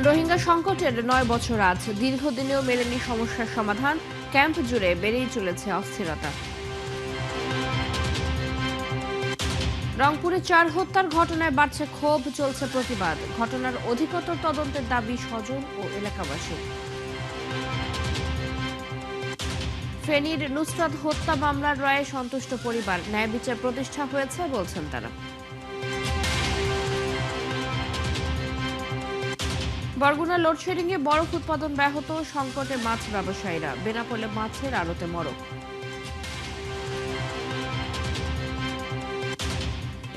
রোহিঙ্গা সংকটের ৯ বছর আজ, দীর্ঘদিনেও মেলেনি সমস্যার সমাধান। ক্যাম্প জুড়ে বেড়েই চলেছে অস্থিরতা। রংপুরে ৪ হত্যার ঘটনায় বাড়ছে ক্ষোভ, চলছে প্রতিবাদ। ঘটনার অধিকতর তদন্তের দাবি স্বজন ও এলাকাবাসী। ফেনীর নুসরাত হত্যা মামলার রায়ে সন্তুষ্ট পরিবার, ন্যায় বিচার প্রতিষ্ঠা হয়েছে বলছেন তারা। বরগুনা লোডশেডিংয়ে বরফ উৎপাদন ব্যাহত, সংকটে মাছ ব্যবসায়ীরা, বেনাপোলে মাছের আড়তে মরক।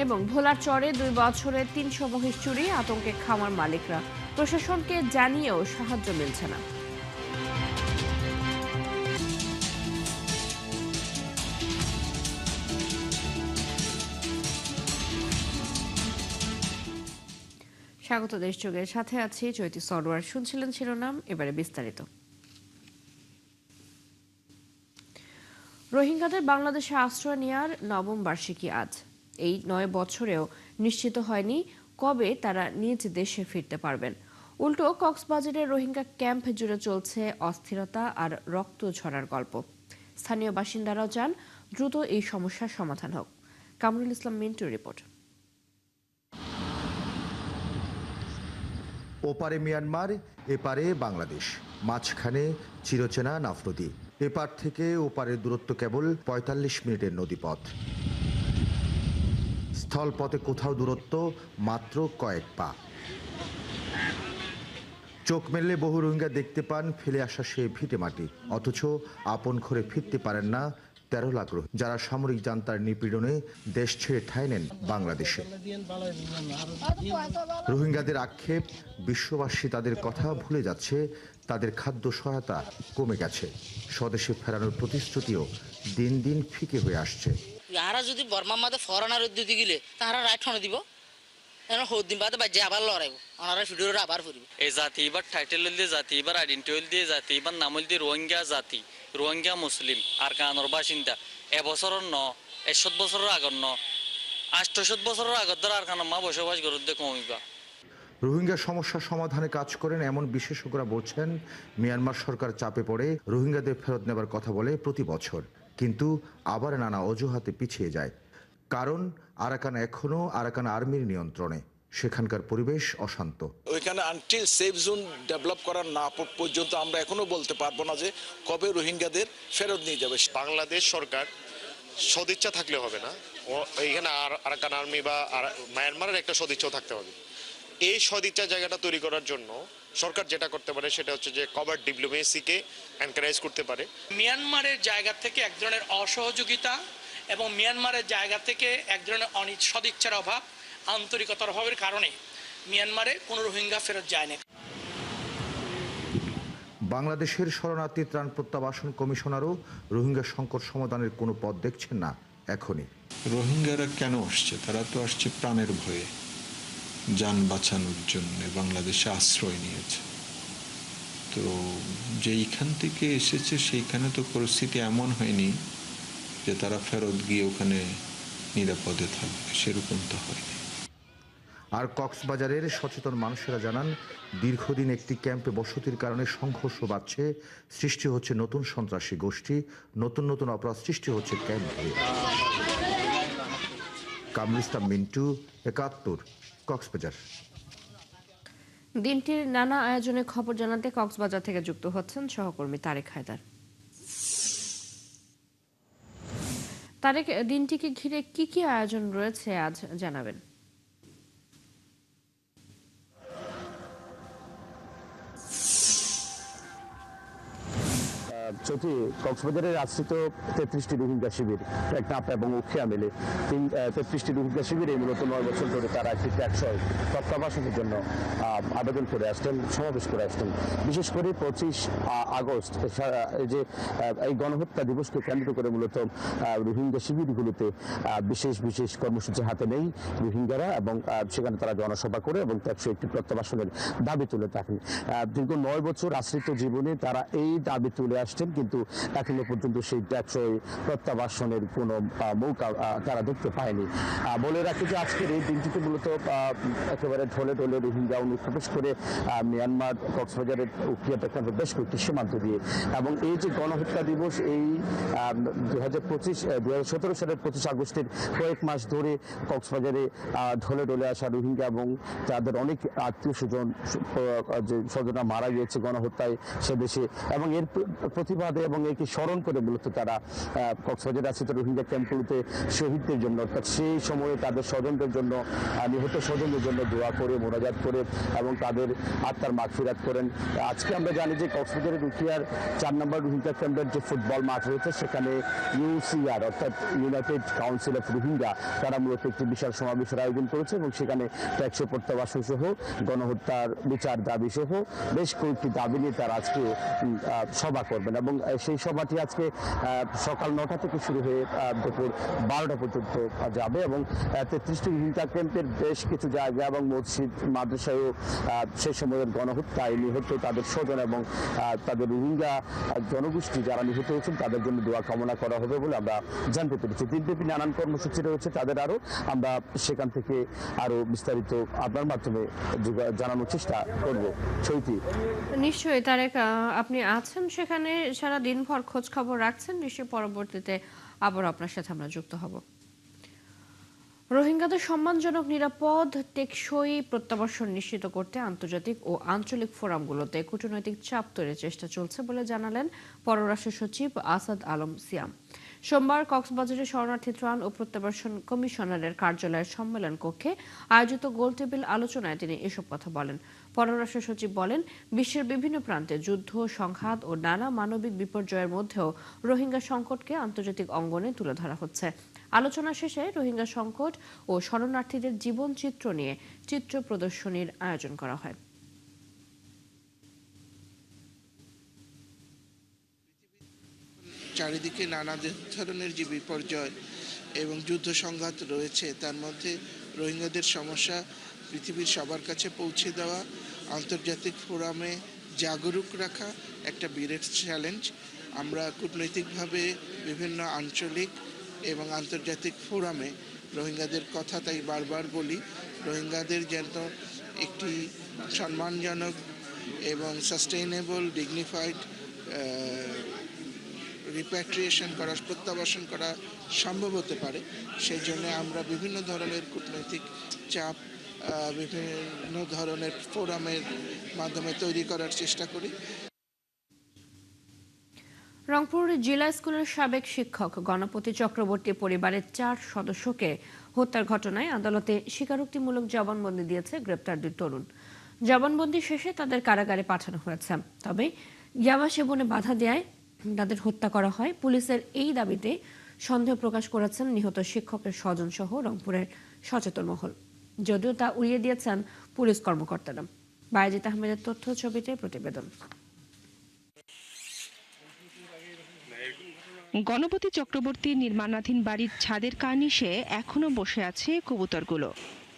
এবং ভোলার চরে 2 বছরে 300 মহিষ চুরি, আতঙ্কে খামার মালিকরা, প্রশাসনকে জানিয়েও সাহায্য মিলছে না। স্বাগত দেশযোগের সাথে আছি চৈতি সরওয়ার। শুনছিলেন শিরোনাম, এবারে বিস্তারিত। রোহিঙ্গাদের বাংলাদেশে আশ্রয় নেওয়ার 9ম বার্ষিকী আজ। এই 9 বছরেও নিশ্চিত হয়নি কবে তারা নিজ দেশে ফিরতে পারবেন। উল্টো কক্সবাজারের রোহিঙ্গা ক্যাম্প জুড়ে চলছে অস্থিরতা আর রক্ত ঝরার গল্প। স্থানীয় বাসিন্দারাও চান দ্রুত এই সমস্যার সমাধান হোক। কামরুল ইসলাম মিন্টুর রিপোর্ট। ওপারে মিয়ানমার, এপারে বাংলাদেশ, মাঝখানে চিরচেনা নাফনদী। এপার থেকে ওপারের দূরত্ব কেবল 45 মিনিটের নদীপথ। স্থলপথে কোথাও দূরত্ব মাত্র কয়েক পা। চোখ মেললে বহু রোহিঙ্গা দেখতে পান ফেলে আসা সে ভিটে মাটি, অথচ আপন ঘরে ফিরতে পারেন না 13 লাখ রোহিঙ্গা, যারা সামরিক জান্তার নিপীড়নে দেশ ছেড়ে ঠাঁই নেন বাংলাদেশে। রোহিঙ্গাদের আক্ষেপ, বিশ্ববাসী তাদের কথা ভুলে যাচ্ছে, তাদের খাদ্য সহায়তা কমে গেছে, স্বদেশে ফেরানোর প্রতিশ্রুতিও দিন দিন ফিকে হয়ে আসছে। যারা যদি বর্মার মাঝে ফরেনার দিতে গেলে তারা রাইট হনে দিব, দিন বাদে বাজে আবার লড়াইব, ওনারা ভিডিওটা আবার ফুরিব। এই জাতি এবার টাইটেল দিয়ে জাতি, এবার আইডেন্টি দিয়ে জাতি, এবার নাম দিয়ে রোহিঙ্গা জাতি, রোহিঙ্গা মুসলিম আর কানোর বাসিন্দা। এবছরের 100 বছরের আগর 800 বছরের আগর ধর আর কানো মা বসবাস করতে কমিবা। রোহিঙ্গা সমস্যা সমাধানে কাজ করেন এমন বিশেষজ্ঞরা বলছেন, মিয়ানমার সরকার চাপে পড়ে রোহিঙ্গাদের ফেরত নেবার কথা বলে প্রতি বছর, কিন্তু আবার নানা অজুহাতে পিছিয়ে যায়। কারণ আরাকান এখনো আরাকান আর্মির নিয়ন্ত্রণে, সেখানকার পরিবেশ অশান্ত। ওইখানে আনটিল সেফ জোন ডেভেলপ করা না পর্যন্ত আমরা এখনো বলতে পারবো না যে কবে রোহিঙ্গাদের ফেরত নিয়ে যাবে। বাংলাদেশ সরকার সদিচ্ছা থাকলে হবে না, এইখানে আরাকান আর্মি বা মায়ানমারের একটা সদিচ্ছাও থাকতে হবে। এই সদিচ্ছা জায়গাটা তৈরি করার জন্য সরকার যেটা করতে পারে সেটা হচ্ছে যে কভার ডিপ্লোমেসিকে এনকারেজ করতে পারে। মিয়ানমারের জায়গা থেকে এক ধরনের অসহযোগিতা এবং মিয়ানমারের জায়গা থেকে এক ধরনের সদিচ্ছার অভাব, আন্তরিকতার অভাবের কারণে মিয়ানমারে কোনো রোহিঙ্গা ফেরত যায় না। বাংলাদেশের শরণার্থী ত্রাণ প্রত্যাবাসন কমিশনারও রোহিঙ্গা সংকট সমাধানের কোনো পথ দেখছেন না এখনই। রোহিঙ্গারা কেন আসছে? তারা তো আসছে প্রাণের ভয়ে, যান বাঁচানোর জন্য বাংলাদেশে আশ্রয় নিয়েছে। তো যেইখান থেকে এসেছে সেইখানে তো পরিস্থিতি এমন হয়নি যে তারা ফেরত গিয়ে ওখানে নিরাপদে থাকবে, সেরকম তো হয়নি। আর কক্সবাজারের সচেতন মানুষেরা জানান, দীর্ঘদিন একটি ক্যাম্পে বসতির কারণে সংঘর্ষ বাড়ছে, সৃষ্টি হচ্ছে নতুন সন্ত্রাসী গোষ্ঠী, নতুন নতুন অপরাধ সৃষ্টি হচ্ছে ক্যাম্পে। কামরুল ইসলাম মিন্টু, 71, কক্সবাজার। দিনটির নানা আয়োজনে খবর জানাতে কক্সবাজার থেকে যুক্ত হচ্ছেন সহকর্মী তারেক হায়দার। তারেক, দিনটিকে ঘিরে কি কি আয়োজন রয়েছে আজ জানাবেন। চৌধুরী, কক্সবাজারের আশ্রিত 33টি রোহিঙ্গা শিবির, টেকনাফ এবং উখিয়া মিলে 33টি রোহিঙ্গা শিবিরে মূলত 9 বছর ধরে তারা একটি ট্যাক্সয় প্রত্যাবাসনের জন্য আবেদন করে আসছেন, সমাবেশ করে আসছেন। বিশেষ করে 25 আগস্ট যে এই গণহত্যা দিবসকে কেন্দ্র করে মূলত রোহিঙ্গা শিবিরগুলোতে বিশেষ বিশেষ কর্মসূচি হাতে নেই রোহিঙ্গারা, এবং সেখানে তারা জনসভা করে এবং ট্যাক্সয় একটি প্রত্যাবাসনের দাবি তুলে থাকেন। দীর্ঘ 9 বছর আশ্রিত জীবনে তারা এই দাবি তুলে আসছেন, কিন্তু এখনো পর্যন্ত সেই টেকসই প্রত্যাবাসনের কোনো মৌকা তারা দেখতে পায়নি। বলে রাখি যে আজকের এই দিনটিতে মূলত একেবারে ঢলে ঢলে রোহিঙ্গা অনুপ্রবেশ করে মিয়ানমার কক্সবাজারের উখিয়া প্রখণ্ডের বেশ কয়েকটি সীমান্ত দিয়ে, এবং এই যে গণহত্যা দিবস এই 2017 সালের 25 আগস্টের কয়েক মাস ধরে কক্সবাজারে ঢলে ঢলে আসা রোহিঙ্গা এবং তাদের অনেক আত্মীয় স্বজন স্বজনরা মারা গিয়েছে গণহত্যায় সে দেশে, এবং এর প্রতিবাদে এবং একে স্মরণ করে মূলত তারা কক্সবাজারে আশ্রিত রোহিঙ্গা ক্যাম্পগুলোতে শহীদদের জন্য, অর্থাৎ সেই সময়ে তাদের স্বজনদের জন্য, নিহত স্বজনদের জন্য দোয়া করে মোনাজাত করে এবং তাদের আত্মার মাগফিরাত করেন। আজকে আমরা জানি যে কক্সবাজারের উখিয়ার 4 নম্বর রোহিঙ্গা ক্যাম্পের যে ফুটবল মাঠ রয়েছে সেখানে ইউসিআর অর্থাৎ ইউনাইটেড কাউন্সিল অফ রোহিঙ্গা তারা মূলত একটি বিশাল সমাবেশের আয়োজন করেছে এবং সেখানে টেকসই প্রত্যাবাসন সহ গণহত্যার বিচার দাবি সহ বেশ কয়েকটি দাবি নিয়ে তারা আজকে সভা করবেন, এবং সেই সভাটি আজকে সকাল 9টা থেকে শুরু হয়ে দুপুর 12টা পর্যন্ত যাবে, এবং 33টি রোহিঙ্গা ক্যাম্পের বেশ কিছু জায়গা এবং মসজিদ মাদ্রাসায়ও সেই সময়ের গণহত্যায় নিহত তাদের স্বজন এবং তাদের রোহিঙ্গা জনগোষ্ঠী যারা নিহত হয়েছেন তাদের জন্য দোয়া কামনা করা হবে বলে আমরা জানতে পেরেছি। দিনব্যাপী নানান কর্মসূচি রয়েছে তাদের, আরো আমরা সেখান থেকে আরো বিস্তারিত আপনার মাধ্যমে জানানোর চেষ্টা করব। চৈতি, নিশ্চয়ই তারেক, আপনি আছেন সেখানে সারা দিনভর খোঁজ খবর রাখছেন, নিশ্চয়ই পরবর্তীতে আবার আপনার সাথে আমরা যুক্ত হব। রোহিঙ্গাদের সম্মানজনক, নিরাপদ, টেকসই প্রত্যাবাসন নিশ্চিত করতে আন্তর্জাতিক ও আঞ্চলিক ফোরামগুলোতে কূটনৈতিক চাপ তৈরির চেষ্টা চলছে বলে জানালেন পররাষ্ট্র সচিব আসাদ আলম সিয়াম। সোমবার কক্সবাজারে শরণার্থী ত্রাণ ও প্রত্যাবাসন কমিশনারের কার্যালয়ের সম্মেলন কক্ষে আয়োজিত গোলটেবিল আলোচনায় তিনি এসব কথা বলেন। পররাষ্ট্র সচিব বলেন, বিশ্বের বিভিন্ন প্রান্তে যুদ্ধ, সংঘাত ও নানা মানবিক বিপর্যয়ের মধ্যেও রোহিঙ্গা সংকটকে আন্তর্জাতিক অঙ্গনে তুলে ধরা হচ্ছে। আলোচনা শেষে রোহিঙ্গা সংকট ও শরণার্থীদের জীবন চিত্র নিয়ে চিত্র প্রদর্শনীর আয়োজন করা হয়। চারিদিকে নানা ধরনের যে বিপর্যয় এবং যুদ্ধ সংঘাত রয়েছে তার মধ্যে রোহিঙ্গাদের সমস্যা পৃথিবীর সবার কাছে পৌঁছে দেওয়া, আন্তর্জাতিক ফোরামে জাগরুক রাখা একটা বিরাট চ্যালেঞ্জ। আমরা কূটনৈতিকভাবে বিভিন্ন আঞ্চলিক এবং আন্তর্জাতিক ফোরামে রোহিঙ্গাদের কথা তাই বারবার বলি, রোহিঙ্গাদের যেন একটি সম্মানজনক এবং সাস্টেইনেবল, ডিগনিফাইড রিপ্যাট্রিয়েশন করা, প্রত্যাবাসন করা সম্ভব হতে পারে। সেই জন্য আমরা বিভিন্ন ধরনের কূটনৈতিক চাপ বিভিন্ন ধরনের ফোরামের মাধ্যমে তৈরি করার চেষ্টা করি। রংপুর জেলা স্কুলের সাবেক শিক্ষক গণপতি চক্রবর্তী পরিবারের 4 সদস্যকে হত্যার ঘটনায় আদালতে স্বীকারোক্তিমূলক জবানবন্দি দিয়েছে গ্রেপ্তার 2 তরুণ। জবানবন্দি শেষে তাদের কারাগারে পাঠানো হয়েছে। তবে ইয়াবা সেবনে বাধা দেয় তাদের হত্যা করা হয়। পুলিশের এই দাবিতে সন্দেহ প্রকাশ করেছেন নিহত শিক্ষকের স্বজন সহ রংপুরের সচেতন মহল, যদিও তা উড়িয়ে দিয়েছেন পুলিশ কর্মকর্তারা। বায়েজিদ আহমেদের তথ্য ছবিতে প্রতিবেদন। গণপতি চক্রবর্তীর নির্মাণাধীন বাড়ির ছাদের কার্নিশে এখনো বসে আছে কবুতরগুলো।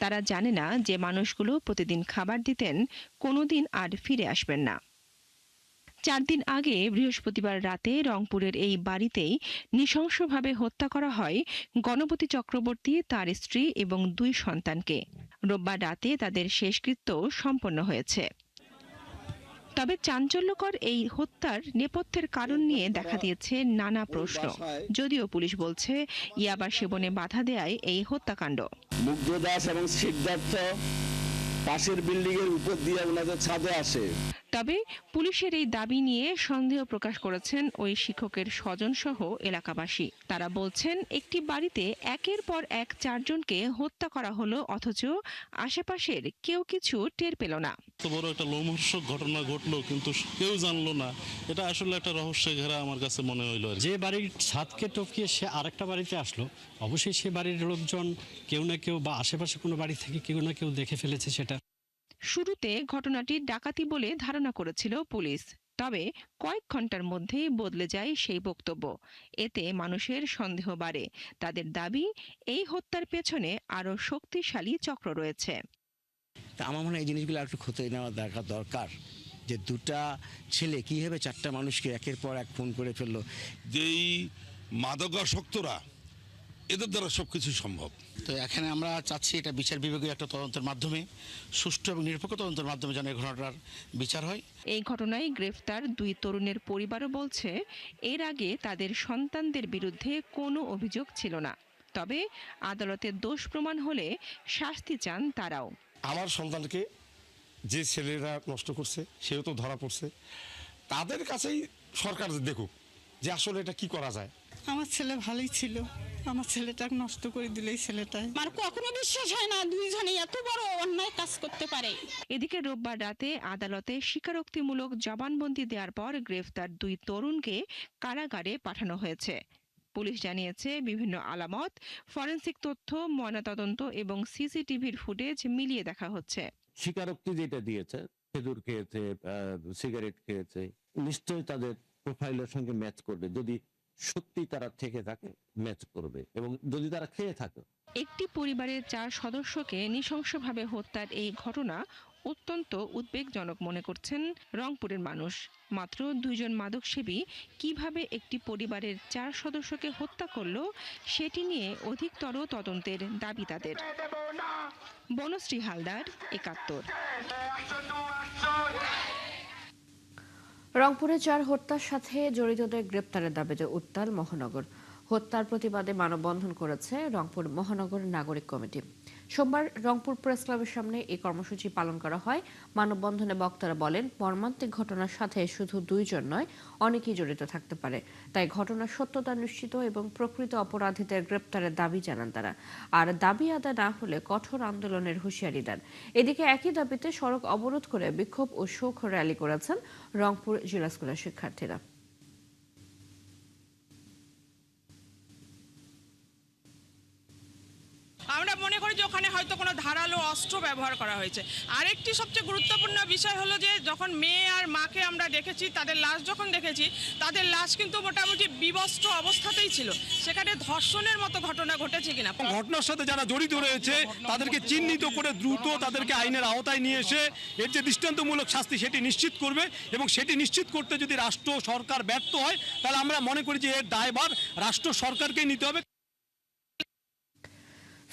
তারা জানে না যে মানুষগুলো প্রতিদিন খাবার দিতেন কোনোদিন আর ফিরে আসবেন না। 4 দিন আগে বৃহস্পতিবার রাতে রংপুরের এই বাড়িতেই নৃশংসভাবে হত্যা করা হয় গণপতি চক্রবর্তী, তার স্ত্রী এবং 2 সন্তানকে। রোববার রাতে তাদের শেষকৃত্য সম্পন্ন হয়েছে। তবে চাঞ্চল্যকর এই হত্যার নেপথ্যের কারণ নিয়ে দেখা দিয়েছে নানা প্রশ্ন, যদিও পুলিশ বলছে ইয়াবা সেবনে বাধা দেয় এই হত্যাকাণ্ড। মুগ্ধ দাস এবং সিদ্ধার্থ পাশের বিল্ডিং এর উপর দিয়ে ওনাদের ছাদে আসে। তবে পুলিশের এই দাবি নিয়ে সন্দেহ প্রকাশ করেছেন ওই শিক্ষকের স্বজন সহ এলাকাবাসী। তারা বলছেন, একটি বাড়িতে একের পর এক 4 জনকে হত্যা করা হলো, অথচ আশেপাশের কেউ কিছু টের পেল না। এত বড় একটা লোমহর্ষক ঘটনা ঘটলো কিন্তু কেউ জানলো না, এটা আসলে একটা রহস্যে ঘেরা আমার কাছে মনে হইলো। যে বাড়ির ছাদকে টপকিয়ে সে আরেকটা বাড়িতে আসলো, অবশ্যই সে বাড়ির লোকজন কেউ না কেউ বা আশেপাশে কোনো বাড়ি থেকে কেউ না কেউ দেখে ফেলেছে। সেটা শুরুতে ঘটনাটি ডাকাতি বলে ধারণা করেছিল পুলিশ, তবে কয়েক ঘন্টার মধ্যেই বদলে যায় সেই বক্তব্য। এতে মানুষের সন্দেহ বাড়ে। তাদের দাবি, এই হত্যার পেছনে আরো শক্তিশালী চক্র রয়েছে। আমার মনে হয় এই জিনিসগুলো একটু খতিয়ে নেওয়া দরকার, যে দুটা ছেলে কীভাবে চারটা মানুষকে একের পর এক খুন করে ফেললো। যেই মাদকাসক্তরা এদের দ্বারা সবকিছু সম্ভব। তো এখানে আমরা চাচ্ছি এটা বিচার বিভাগীয় একটা তদন্তের মাধ্যমে, সুষ্ঠু এবং নিরপেক্ষ তদন্তের মাধ্যমে যেন এই ঘটনাটার বিচার হয়। এই ঘটনায় গ্রেফতার 2 তরুণের পরিবারও বলছে এর আগে তাদের সন্তানদের বিরুদ্ধে কোনো অভিযোগ ছিল না, তবে আদালতের দোষ প্রমাণ হলে শাস্তি চান তারাও। আমার সন্তানকে যে ছেলেরা নষ্ট করছে সেও তো ধরা পড়ছে, তাদের কাছেই সরকার দেখুক যে আসলে এটা কি করা যায়। আমার ছেলে ভালোই ছিল, আমার ছেলেটাকে নষ্ট করে দিলেই ছেলেটাই আমার কখনো বিশ্বাস হয় না দুইজনে এত বড় অন্যায় কাজ করতে পারে। এদিকে রোববার রাতে আদালতে স্বীকারোক্তিমূলক জবানবন্দি দেওয়ার পর গ্রেফতার 2 তরুণকে কারাগারে পাঠানো হয়েছে। পুলিশ জানিয়েছে বিভিন্ন আলামত, ফরেনসিক তথ্য, ময়নাতদন্ত এবং সিসিটিভির ফুটেজ মিলিয়ে দেখা হচ্ছে। স্বীকারোক্তি যেটা দিয়েছে, খেজুর খেয়েছে, সিগারেট খেয়েছে, নিশ্চয়ই তাদের প্রোফাইলের সঙ্গে ম্যাচ করবে। যদি সত্যি তারা থেকে থাকে ম্যাচ করবে, এবং যদি তারা খেয়ে থাকে। একটি পরিবারের 4 সদস্যকে নৃশংসভাবে হত্যার এই ঘটনা অত্যন্ত উদ্বেগজনক মনে করছেন রংপুরের মানুষ। মাত্র 2 জন মাদকসেবী কিভাবে একটি পরিবারের 4 সদস্যকে হত্যা করলো সেটি নিয়ে অধিকতর তদন্তের দাবি তাদের। বনশ্রী হালদার, 71। রংপুরে 4 হত্যার সাথে জড়িতদের গ্রেপ্তারের দাবিতে উত্তাল মহানগর। হত্যার প্রতিবাদে মানববন্ধন করেছে রংপুর মহানগর নাগরিক কমিটি। সোমবার রংপুর প্রেস ক্লাবের সামনে এই কর্মসূচি পালন করা হয়। মানববন্ধনে বক্তারা বলেন, মর্মান্তিক ঘটনার সাথে শুধু 2 জন নয়, অনেকেই জড়িত থাকতে পারে। তাই ঘটনার সত্যতা নিশ্চিত এবং প্রকৃত অপরাধীদের গ্রেপ্তারের দাবি জানান তারা। আর দাবি আদায় না হলে কঠোর আন্দোলনের হুঁশিয়ারি দেন। এদিকে একই দাবিতে সড়ক অবরোধ করে বিক্ষোভ ও শোক র্যালি করেছেন রংপুর জেলা স্কুলের শিক্ষার্থীরা। আমরা মনে করি যে ওখানে হয়তো কোনো ধারালো অস্ত্র ব্যবহার করা হয়েছে। আরেকটি সবচেয়ে গুরুত্বপূর্ণ বিষয় হলো যে যখন মেয়ে আর মাকে আমরা দেখেছি, তাদের লাশ যখন দেখেছি, তাদের লাশ কিন্তু মোটামুটি বিবস্ত্র অবস্থাতেই ছিল। সেখানে ধর্ষণের মতো ঘটনা ঘটেছে কিনা, ঘটনার সাথে যারা জড়িত রয়েছে তাদেরকে চিহ্নিত করে দ্রুত তাদেরকে আইনের আওতায় নিয়ে এসে এর যে দৃষ্টান্তমূলক শাস্তি সেটি নিশ্চিত করবে, এবং সেটি নিশ্চিত করতে যদি রাষ্ট্র সরকার ব্যর্থ হয় তাহলে আমরা মনে করি যে এর দায়ভার রাষ্ট্র সরকারকেই নিতে হবে।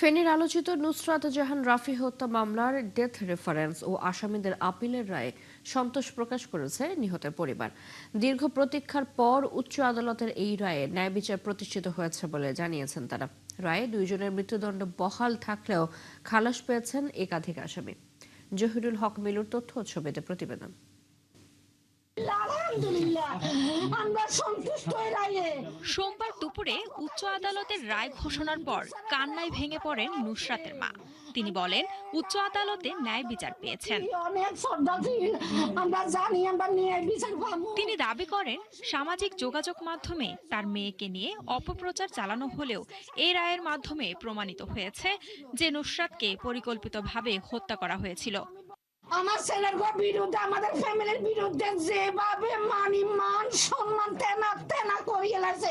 ফেনীর আলোচিত নুসরাত জাহান রাফি হত্যা মামলার ডেথ রেফারেন্স ও আসামিদের আপিলের রায়ে সন্তোষ প্রকাশ করেছে নিহতের পরিবার। দীর্ঘ প্রতীক্ষার পর উচ্চ আদালতের এই রায়ে ন্যায় বিচার প্রতিষ্ঠিত হয়েছে বলে জানিয়েছেন তারা। রায়ে 2 জনের মৃত্যুদণ্ড বহাল থাকলেও খালাস পেয়েছেন একাধিক আসামি। জহিরুল হক মিলুর তথ্য ও ছবিতে প্রতিবেদন। সোমবার দুপুরে উচ্চ আদালতের রায় ঘোষণার পর কান্নায় ভেঙে পড়েন নুসরাতের মা। তিনি বলেন, উচ্চ আদালতে ন্যায় বিচার পেয়েছেন। তিনি দাবি করেন, সামাজিক যোগাযোগ মাধ্যমে তার মেয়েকে নিয়ে অপপ্রচার চালানো হলেও এই রায়ের মাধ্যমে প্রমাণিত হয়েছে যে নুসরাতকে পরিকল্পিতভাবে হত্যা করা হয়েছিল। আমার ছেলের বিরুদ্ধে, আমাদের ফ্যামিলির বিরুদ্ধে যেভাবে মান সম্মান তেনা করিয়ে লাগছে,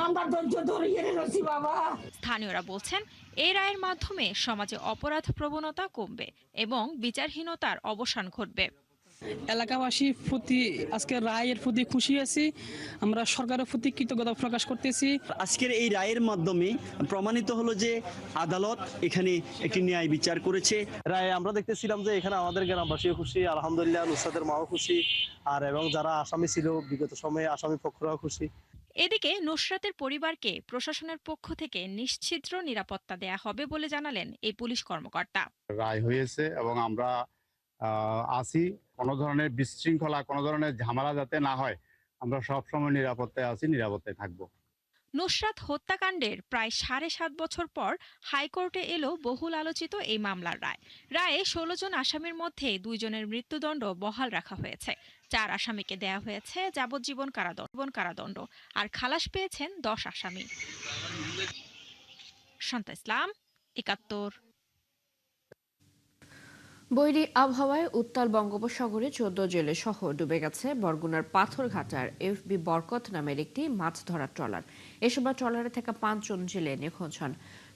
আমরা ধৈর্য ধরিয়ে রয়েছি বাবা। স্থানীয়রা বলছেন, এই রায়ের মাধ্যমে সমাজে অপরাধ প্রবণতা কমবে এবং বিচারহীনতার অবসান ঘটবে। এলাকাবাসীর প্রতি আজকে রায়ের প্রতি খুশি আছি, আমরা সরকারের প্রতি কৃতজ্ঞতা প্রকাশ করতেছি। আজকের এই রায়ের মাধ্যমে প্রমাণিত হলো যে আদালত এখানে একটি ন্যায় বিচার করেছে। রায়ে আমরা দেখতেছিলাম যে এখানে আমাদের গ্রামবাসীও খুশি, আলহামদুলিল্লাহ নুসরাতের মাও খুশি, আর এবং যারা আসামি ছিল বিগত সময়ে আসামি পক্ষরাও খুশি। এদিকে নুসরাতের পরিবারকে প্রশাসনের পক্ষ থেকে নিশ্ছিদ্র নিরাপত্তা দেয়া হবে বলে জানালেন এই পুলিশ কর্মকর্তা। রায় হয়েছে এবং আমরা আছি, কোনো ধরনের বিশৃঙ্খলা, কোনো ধরনের ঝামেলা যাতে না হয়, আমরা সবসময় নিরাপত্তায় আছি, নিরাপত্তায় থাকবো। নুসরাত হত্যাকাণ্ডের প্রায় 7.5 বছর পর হাইকোর্টে এলো বহুল আলোচিত এই মামলার রায়। রায়ে 16 জন আসামির মধ্যে 2 জনের মৃত্যুদণ্ড বহাল রাখা হয়েছে। 4 আসামিকে দেয়া হয়েছে যাবজ্জীবন কারাদণ্ড, আর খালাস পেয়েছেন 10 আসামি। শান্তা ইসলাম, 71। বৈরী আবহাওয়ায় উত্তাল বঙ্গোপসাগরে 14 জেলে সহ ডুবে গেছে বরগুনার পাথরঘাটার এফবি বরকত নামের একটি মাছ ধরার ট্রলার। এ সময় ট্রলারে থাকা 5 জন জেলে নিখোঁজ হন।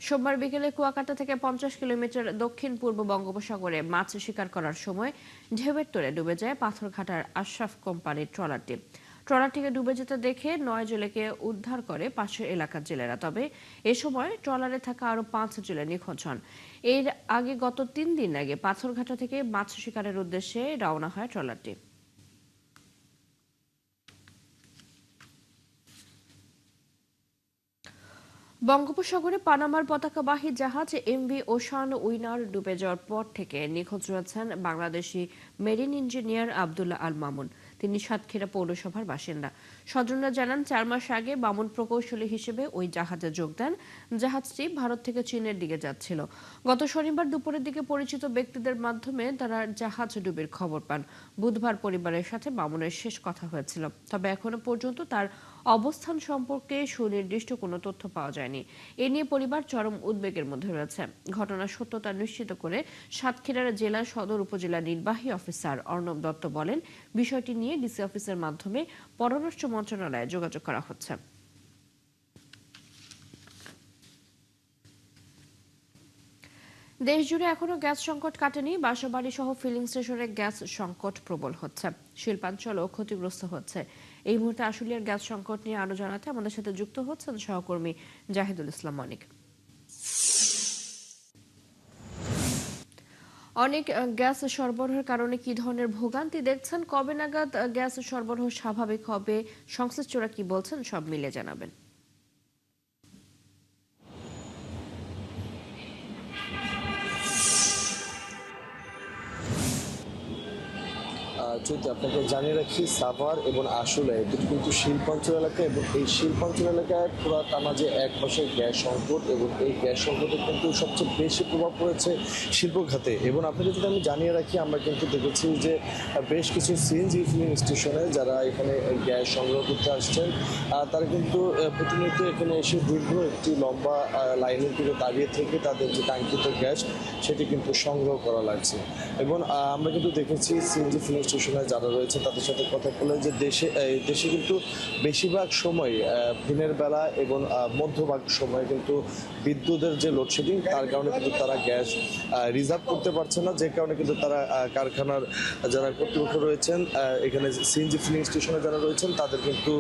সোমবার বিকেলে কুয়াকাটা থেকে 50 কিলোমিটার দক্ষিণ পূর্ব বঙ্গোপসাগরে মাছ শিকার করার সময় ঢেউয়ের তোড়ে ডুবে যায় পাথরঘাটার আশরাফ কোম্পানির ট্রলারটি। ট্রলারটিকে ডুবে যেতে দেখে 9 জেলেকে উদ্ধার করে পাশের এলাকার জেলেরা। তবে এ সময় ট্রলারে থাকা আরো 5 জেলে নিখোঁজ হন। এর আগে গত 3 দিন আগে পাথরঘাটা থেকে মাছ শিকারের উদ্দেশ্যে রওনা হয় ট্রলারটি। বঙ্গোপসাগরে পানামার পতাকাবাহী জাহাজ এমভি ওশান উইনার ডুবে যাওয়ার পর থেকে নিখোঁজ রয়েছেন বাংলাদেশি মেরিন ইঞ্জিনিয়ার আব্দুল্লাহ আল মামুন। তিনি সাতক্ষীরা পৌরসভার বাসিন্দা। স্বজনরা জানান 4 মাস আগে মামুন প্রকৌশলী হিসেবে ওই জাহাজে যোগ দেন। জাহাজটি ভারত থেকে চীনের দিকে যাচ্ছিল। গত শনিবার দুপুরের দিকে পরিচিত ব্যক্তিদের মাধ্যমে তারা জাহাজ ডুবির খবর পান। বুধবার পরিবারের সাথে মামুনের শেষ কথা হয়েছিল। তবে এখনো পর্যন্ত তার অবস্থান সম্পর্কে সুনির্দিষ্ট কোনো তথ্য পাওয়া যায়নি। এ নিয়ে পরিবার চরম উদ্বেগের মধ্যে রয়েছে। ঘটনার সত্যতা নিশ্চিত করে সাতক্ষীরার জেলা সদর উপজেলা নির্বাহী অফিসার অর্ণব দত্ত বলেন, বিষয়টি নিয়ে ডিসি অফিসের মাধ্যমে পররাষ্ট্র মন্ত্রণালয়ে যোগাযোগ করা হচ্ছে। দেশজুড়ে এখনো গ্যাস সংকট কাটেনি। বাসাবাড়ি সহ ফিলিং স্টেশনে গ্যাস সংকট প্রবল হচ্ছে। শিল্পাঞ্চলও ক্ষতিগ্রস্ত হচ্ছে। এই মুহূর্তে আশুলিয়ার গ্যাস সংকট নিয়ে আরো জানাতে আমাদের সাথে যুক্ত হচ্ছেন সহকর্মী জাহিদুল ইসলাম অনিক। অনেক গ্যাস সরবরাহের কারণে কি ধরনের ভোগান্তি দেখছেন, কবে নাগাদ গ্যাস সরবরাহ স্বাভাবিক হবে, সংশ্লিষ্টরা কি বলছেন, সব মিলে জানাবেন। যদি আপনাকে জানিয়ে রাখি, সাভার এবং আশুলিয়া দুটি কিন্তু শিল্পাঞ্চল এলাকা, এবং এই শিল্পাঞ্চল এলাকায় পুরো টানা যে এক মাসের গ্যাস সংকট, এবং এই গ্যাস সংকটে কিন্তু সবচেয়ে বেশি প্রভাব পড়েছে শিল্প খাতে। এবং আপনাকে যদি আমি জানিয়ে রাখি, আমরা কিন্তু দেখেছি যে বেশ কিছু সিএনজি ফিলিং স্টেশনে যারা এখানে গ্যাস সংগ্রহ করতে আসছেন, তারা কিন্তু প্রতিনিয়ত এখানে এসে দীর্ঘ একটি লম্বা লাইনের দিকে দাঁড়িয়ে থেকে তাদের যে কাঙ্ক্ষিত গ্যাস সেটি কিন্তু সংগ্রহ করা লাগছে। এবং আমরা কিন্তু দেখেছি সিএনজি ফিলিং স্টেশনে যারা রয়েছে তাদের সাথে কথা বলে যে দেশে কিন্তু বেশিরভাগ সময় দিনের বেলা এবং মধ্যভাগ সময় কিন্তু বিদ্যুতের যে লোডশেডিং, তার কারণে কিন্তু তারা গ্যাস রিজার্ভ করতে পারছে না, যে কারণে কিন্তু তারা কারখানার যারা কর্তৃপক্ষ রয়েছেন, এখানে সিএনজি ফিলিং স্টেশনে যারা রয়েছেন তাদের কিন্তু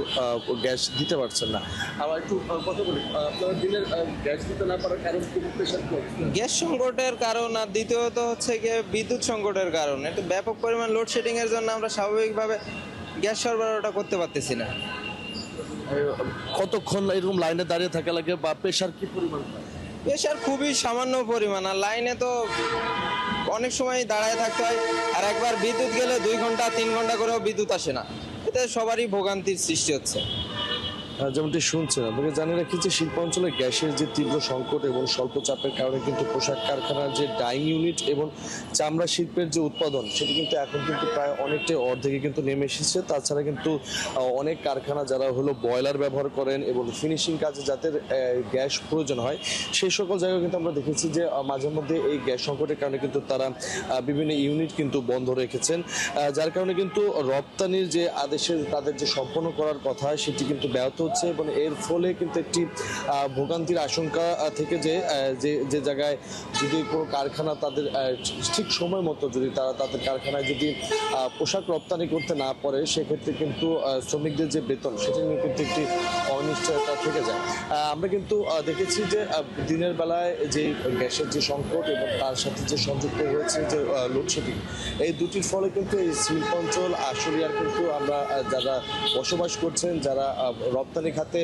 গ্যাস দিতে পারছেন না। আবার একটু কথা বলি, আপনারা দিনের গ্যাস দিতে না পারার কারণ কি? গ্যাস সংকটের কারণ, আর দ্বিতীয়ত হচ্ছে গিয়ে বিদ্যুৎ সংকটের কারণ। একটু ব্যাপক পরিমাণ লোডশেডিং এর জন্য আমরা স্বাভাবিকভাবে গ্যাস সরবরাহটা করতে পারতেছি না। কতক্ষণ এরকম লাইনে দাঁড়িয়ে থাকা লাগে, বা প্রেশার কি পরিমাণ? প্রেশার খুবই সামান্য পরিমাণ, আর লাইনে তো অনেক সময় দাঁড়ায় থাকতে হয়। আর একবার বিদ্যুৎ গেলে 2 ঘন্টা 3 ঘন্টা করেও বিদ্যুৎ আসে না, এতে সবারই ভোগান্তির সৃষ্টি হচ্ছে। যেমনটি শুনছেন, আপনাকে জানিয়ে রাখি যে শিল্পাঞ্চলে গ্যাসের যে তীব্র সংকট এবং স্বল্প চাপের কারণে কিন্তু পোশাক কারখানার যে ডাইং ইউনিট এবং চামড়া শিল্পের যে উৎপাদন, সেটি কিন্তু এখন কিন্তু প্রায় অনেকটাই অর্ধেকে কিন্তু নেমে এসেছে। তাছাড়া কিন্তু অনেক কারখানা যারা হলো বয়লার ব্যবহার করেন এবং ফিনিশিং কাজে যাদের গ্যাস প্রয়োজন হয়, সেই সকল জায়গায় কিন্তু আমরা দেখেছি যে মাঝে মধ্যে এই গ্যাস সংকটের কারণে কিন্তু তারা বিভিন্ন ইউনিট কিন্তু বন্ধ রেখেছেন, যার কারণে কিন্তু রপ্তানির যে আদেশে তাদের যে সম্পন্ন করার কথা সেটি কিন্তু ব্যাহত হচ্ছে। এবং এর ফলে কিন্তু একটি ভোগান্তির আশঙ্কা থেকে যে জায়গায় যদি কোনো কারখানা তাদের ঠিক সময় মতো যদি তারা তাদের কারখানায় যদি পোশাক রপ্তানি করতে না পারে, সেক্ষেত্রে কিন্তু শ্রমিকদের যে বেতন সেটা নিয়ে কিন্তু একটি অনিশ্চয়তা থেকে যায়। আমরা কিন্তু দেখেছি যে দিনের বেলায় যে গ্যাসের যে সংকট এবং তার সাথে যে সংযুক্ত হয়েছে যে লোডশেডিং, এই দুটির ফলে কিন্তু এই শিল্পাঞ্চল আশুলিয়ার কিন্তু আমরা যারা বসবাস করছেন, যারা রপ্তানি খাতে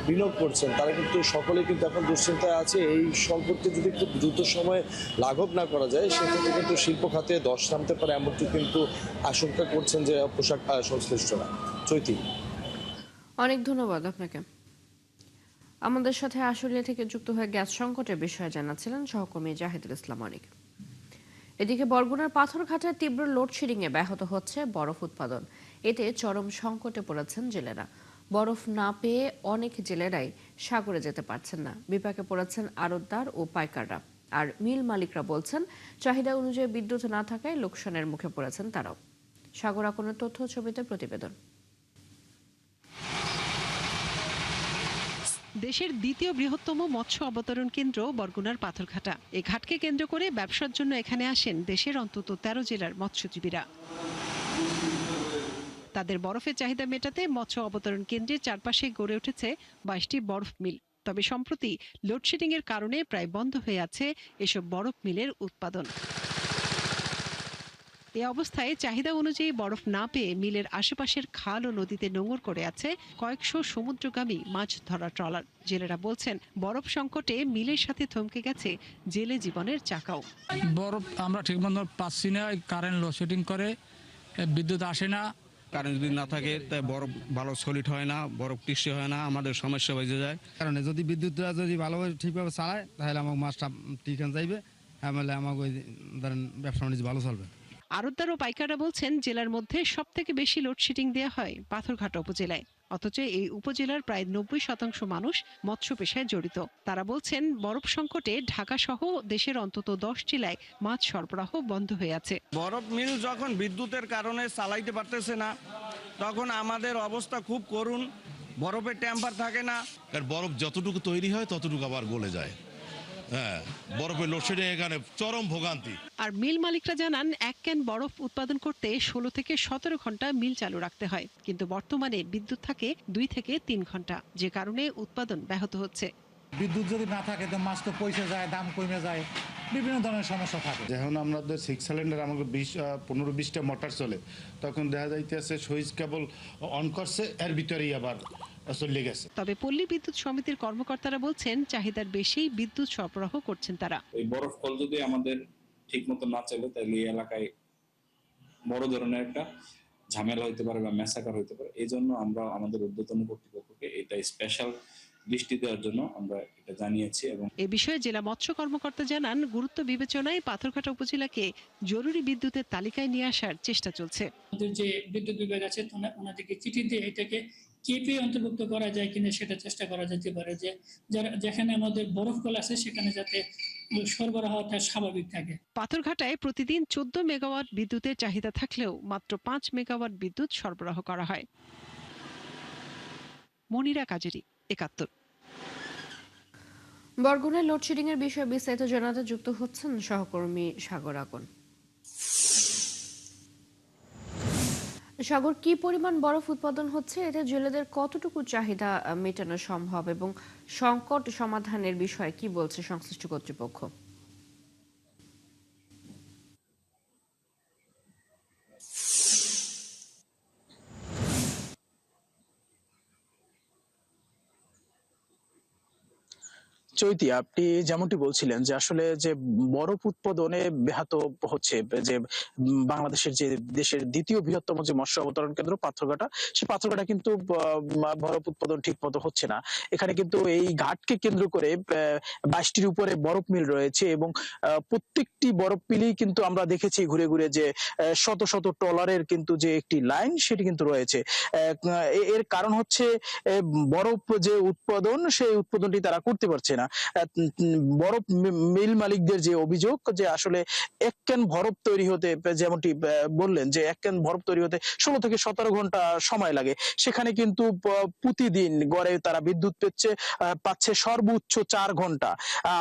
বিনিয়োগ করছেন, তারা কিন্তু সকলেই কিন্তু এখন দুশ্চিন্তায় আছে। এই সম্পর্কে যদি একটু দ্রুত সময়ে লাঘব না করা যায়, সেক্ষেত্রে কিন্তু শিল্প খাতে ধস নামতে পারে, এমনটি কিন্তু আশঙ্কা করছেন যে পোশাক সংশ্লিষ্টরা। চৈতি, অনেক ধন্যবাদ আপনাকে। আমাদের সাথে আশুলিয়া থেকে যুক্ত হয়ে গ্যাস সংকটের বিষয়ে জানাচ্ছিলেন সহকর্মী জাহিদুল ইসলাম অনিক। এদিকে বরগুনার পাথরঘাটায় তীব্র লোডশেডিং এ ব্যাহত হচ্ছে বরফ উৎপাদন। এতে চরম সংকটে পড়েছেন জেলেরা। বরফ না পেয়ে অনেক জেলেরাই সাগরে যেতে পারছেন না। বিপাকে পড়েছেন আড়তদার ও পাইকাররা। আর মিল মালিকরা বলছেন চাহিদা অনুযায়ী বিদ্যুৎ না থাকায় লোকসানের মুখে পড়েছেন তারাও। সাগর আকনের তথ্য ছবিতে প্রতিবেদন। দেশের দ্বিতীয় বৃহত্তম মৎস্য অবতরণ কেন্দ্র বরগুনার পাথরঘাটা। এই ঘাটকে কেন্দ্র করে ব্যবসার জন্য এখানে আসেন দেশের অন্তত 13 জেলার মৎস্যজীবীরা। তাদের বরফের চাহিদা মেটাতে মৎস্য অবতরণ কেন্দ্রের চারপাশে গড়ে উঠেছে 22টি বরফ মিল। তবে সম্প্রতি লোডশেডিং এর কারণে প্রায় বন্ধ হয়ে আছে এসব বরফ মিলের উৎপাদন। এই অবস্থায় চাহিদা অনুযায়ী বরফ না পেয়ে মিলের আশেপাশের খাল ও নদীতে নোঙর করে আছে কয়েকশো সমুদ্রগামী মাছ ধরা ট্রলার। জেলেরা বলছেন বরফ সংকটে মিলের সাথে থমকে গেছে জেলে জীবনের চাকাও। বরফ আমরা ঠিকমতো পাচ্ছি না, কারেন্ট লোডশেডিং করে, বিদ্যুৎ আসে না। কারেন্ট যদি না থাকে তাই বরফ ভালো সলিড হয় না, বরফ টিকসই হয় না, আমাদের সমস্যা বেজে যায়। কারণে যদি বিদ্যুৎটা যদি ভালোভাবে ঠিকভাবে চালায় তাহলে আমার মাছটা ঠিকান যাইবে, তাহলে আমাকে ওই ধরেন ব্যবসা বাণিজ্য ভালো চলবে। আড়তদার ও পাইকাররা বলছেন জেলার মধ্যে সবথেকে বেশি লোডশেডিং দেওয়া হয় পাথরঘাটা উপজেলায়। অথচ এই উপজেলার প্রায় 90% মানুষ মৎস্য পেশায় জড়িত। তারা বলছেন বরফ সংকটে ঢাকা সহ দেশের অন্তত 10 জেলায় মাছ সরবরাহ বন্ধ হয়ে আছে। বরফ মিল যখন বিদ্যুতের কারণে চালাইতে পারতেছে না তখন আমাদের অবস্থা খুব করুণ। বরফের টেম্পার থাকে না, বরফ যতটুকু তৈরি হয় ততটুকু আবার গলে যায়। হ্যাঁ, বরফের লোডশেডিং এখানে চরম ভোগান্তি। আর মিল মালিকরা জানান এক ক্যান বরফ উৎপাদন করতে 16 থেকে 17 ঘন্টা মিল চালু রাখতে হয়, কিন্তু বর্তমানে বিদ্যুৎ থাকে 2 থেকে 3 ঘন্টা, যে কারণে উৎপাদন ব্যাহত হচ্ছে। বিদ্যুৎ যদি না থাকে তো মাছ তো পয়সা যায়, দাম কমে যায়, বিভিন্ন ধরনের সমস্যা থাকে। যখন আমাদের 6 সিলিন্ডার আমাকে 15-20টা মোটর চলে, তখন দেখা যাইতেছে সুইচ কেবল অন করছে, এর ভিতরেই আবার চলে গেছে। তবে পল্লী বিদ্যুৎ সমিতির কর্মকর্তারা বলছেন চাহিদার বেশি বিদ্যুৎ সরবরাহ করছেন তারা। এই বরফ কল যদি আমাদের ঠিক মতো না চলে তাহলে এই এলাকায় বড় ধরনের একটা ঝামেলা হইতে পারে বা ম্যাসাকার হইতে পারে। এই জন্য আমরা আমাদের ঊর্ধ্বতন কর্তৃপক্ষকে এটা স্পেশাল দৃষ্টি দেওয়ার জন্য আমরা এটা জানিয়েছি। এবং এ বিষয়ে জেলা মৎস্য কর্মকর্তা জানান গুরুত্ব বিবেচনায় পাথরঘাটা উপজেলাকে জরুরি বিদ্যুতের তালিকায় নিয়ে আসার চেষ্টা চলছে। আমাদের যে বিদ্যুৎ বিভাগ আছে ওনাদেরকে চিঠি দিয়ে এটাকে কেপি অন্তর্ভুক্ত করা যায় কিনা সেটা চেষ্টা করা যেতে পারে, যে যেখানে আমাদের বরফ কল আছে সেখানে যাতে সরবরাহটা স্বাভাবিক থাকে। পাথরঘাটায় প্রতিদিন 14 মেগাওয়াট বিদ্যুতের চাহিদা থাকলেও মাত্র 5 মেগাওয়াট বিদ্যুৎ সরবরাহ করা হয়। মনিরা কাজেরি, 71। বরগুনায় লোডশেডিং এর বিষয়ে বিস্তারিত জানাতে যুক্ত হচ্ছেন সহকর্মী সাগর আকন। সাগর, কি পরিমাণ বরফ উৎপাদন হচ্ছে, এতে জেলেদের কতটুকু চাহিদা মেটানো সম্ভব এবং সংকট সমাধানের বিষয়ে কি বলছে সংশ্লিষ্ট কর্তৃপক্ষ? চৈতি, আপনি যেমনটি বলছিলেন যে আসলে যে বরফ উৎপাদনে ব্যাহত হচ্ছে, যে বাংলাদেশের যে দেশের দ্বিতীয় বৃহত্তম যে মৎস্য অবতরণ কেন্দ্র পাথরঘাটা, সেই পাথরঘাটা কিন্তু বরফ উৎপাদন ঠিক মতো হচ্ছে না। এখানে কিন্তু এই ঘাটকে কেন্দ্র করে 22টির উপরে বরফ মিল রয়েছে এবং প্রত্যেকটি বরফ মিলেই কিন্তু আমরা দেখেছি ঘুরে ঘুরে যে শত শত ট্রলারের কিন্তু যে একটি লাইন সেটি কিন্তু রয়েছে। এর কারণ হচ্ছে বরফ যে উৎপাদন, সেই উৎপাদনটি তারা করতে পারছে না। বরফ মিল মালিকদের যে অভিযোগ যে আসলে এক ক্যান বরফ তৈরি হতে, যেমনটি বললেন যে এক ক্যান বরফ তৈরি হতে 16 থেকে 17 ঘন্টা সময় লাগে, সেখানে কিন্তু প্রতিদিন গড়ে তারা বিদ্যুৎ পাচ্ছে সর্বোচ্চ 4 ঘন্টা।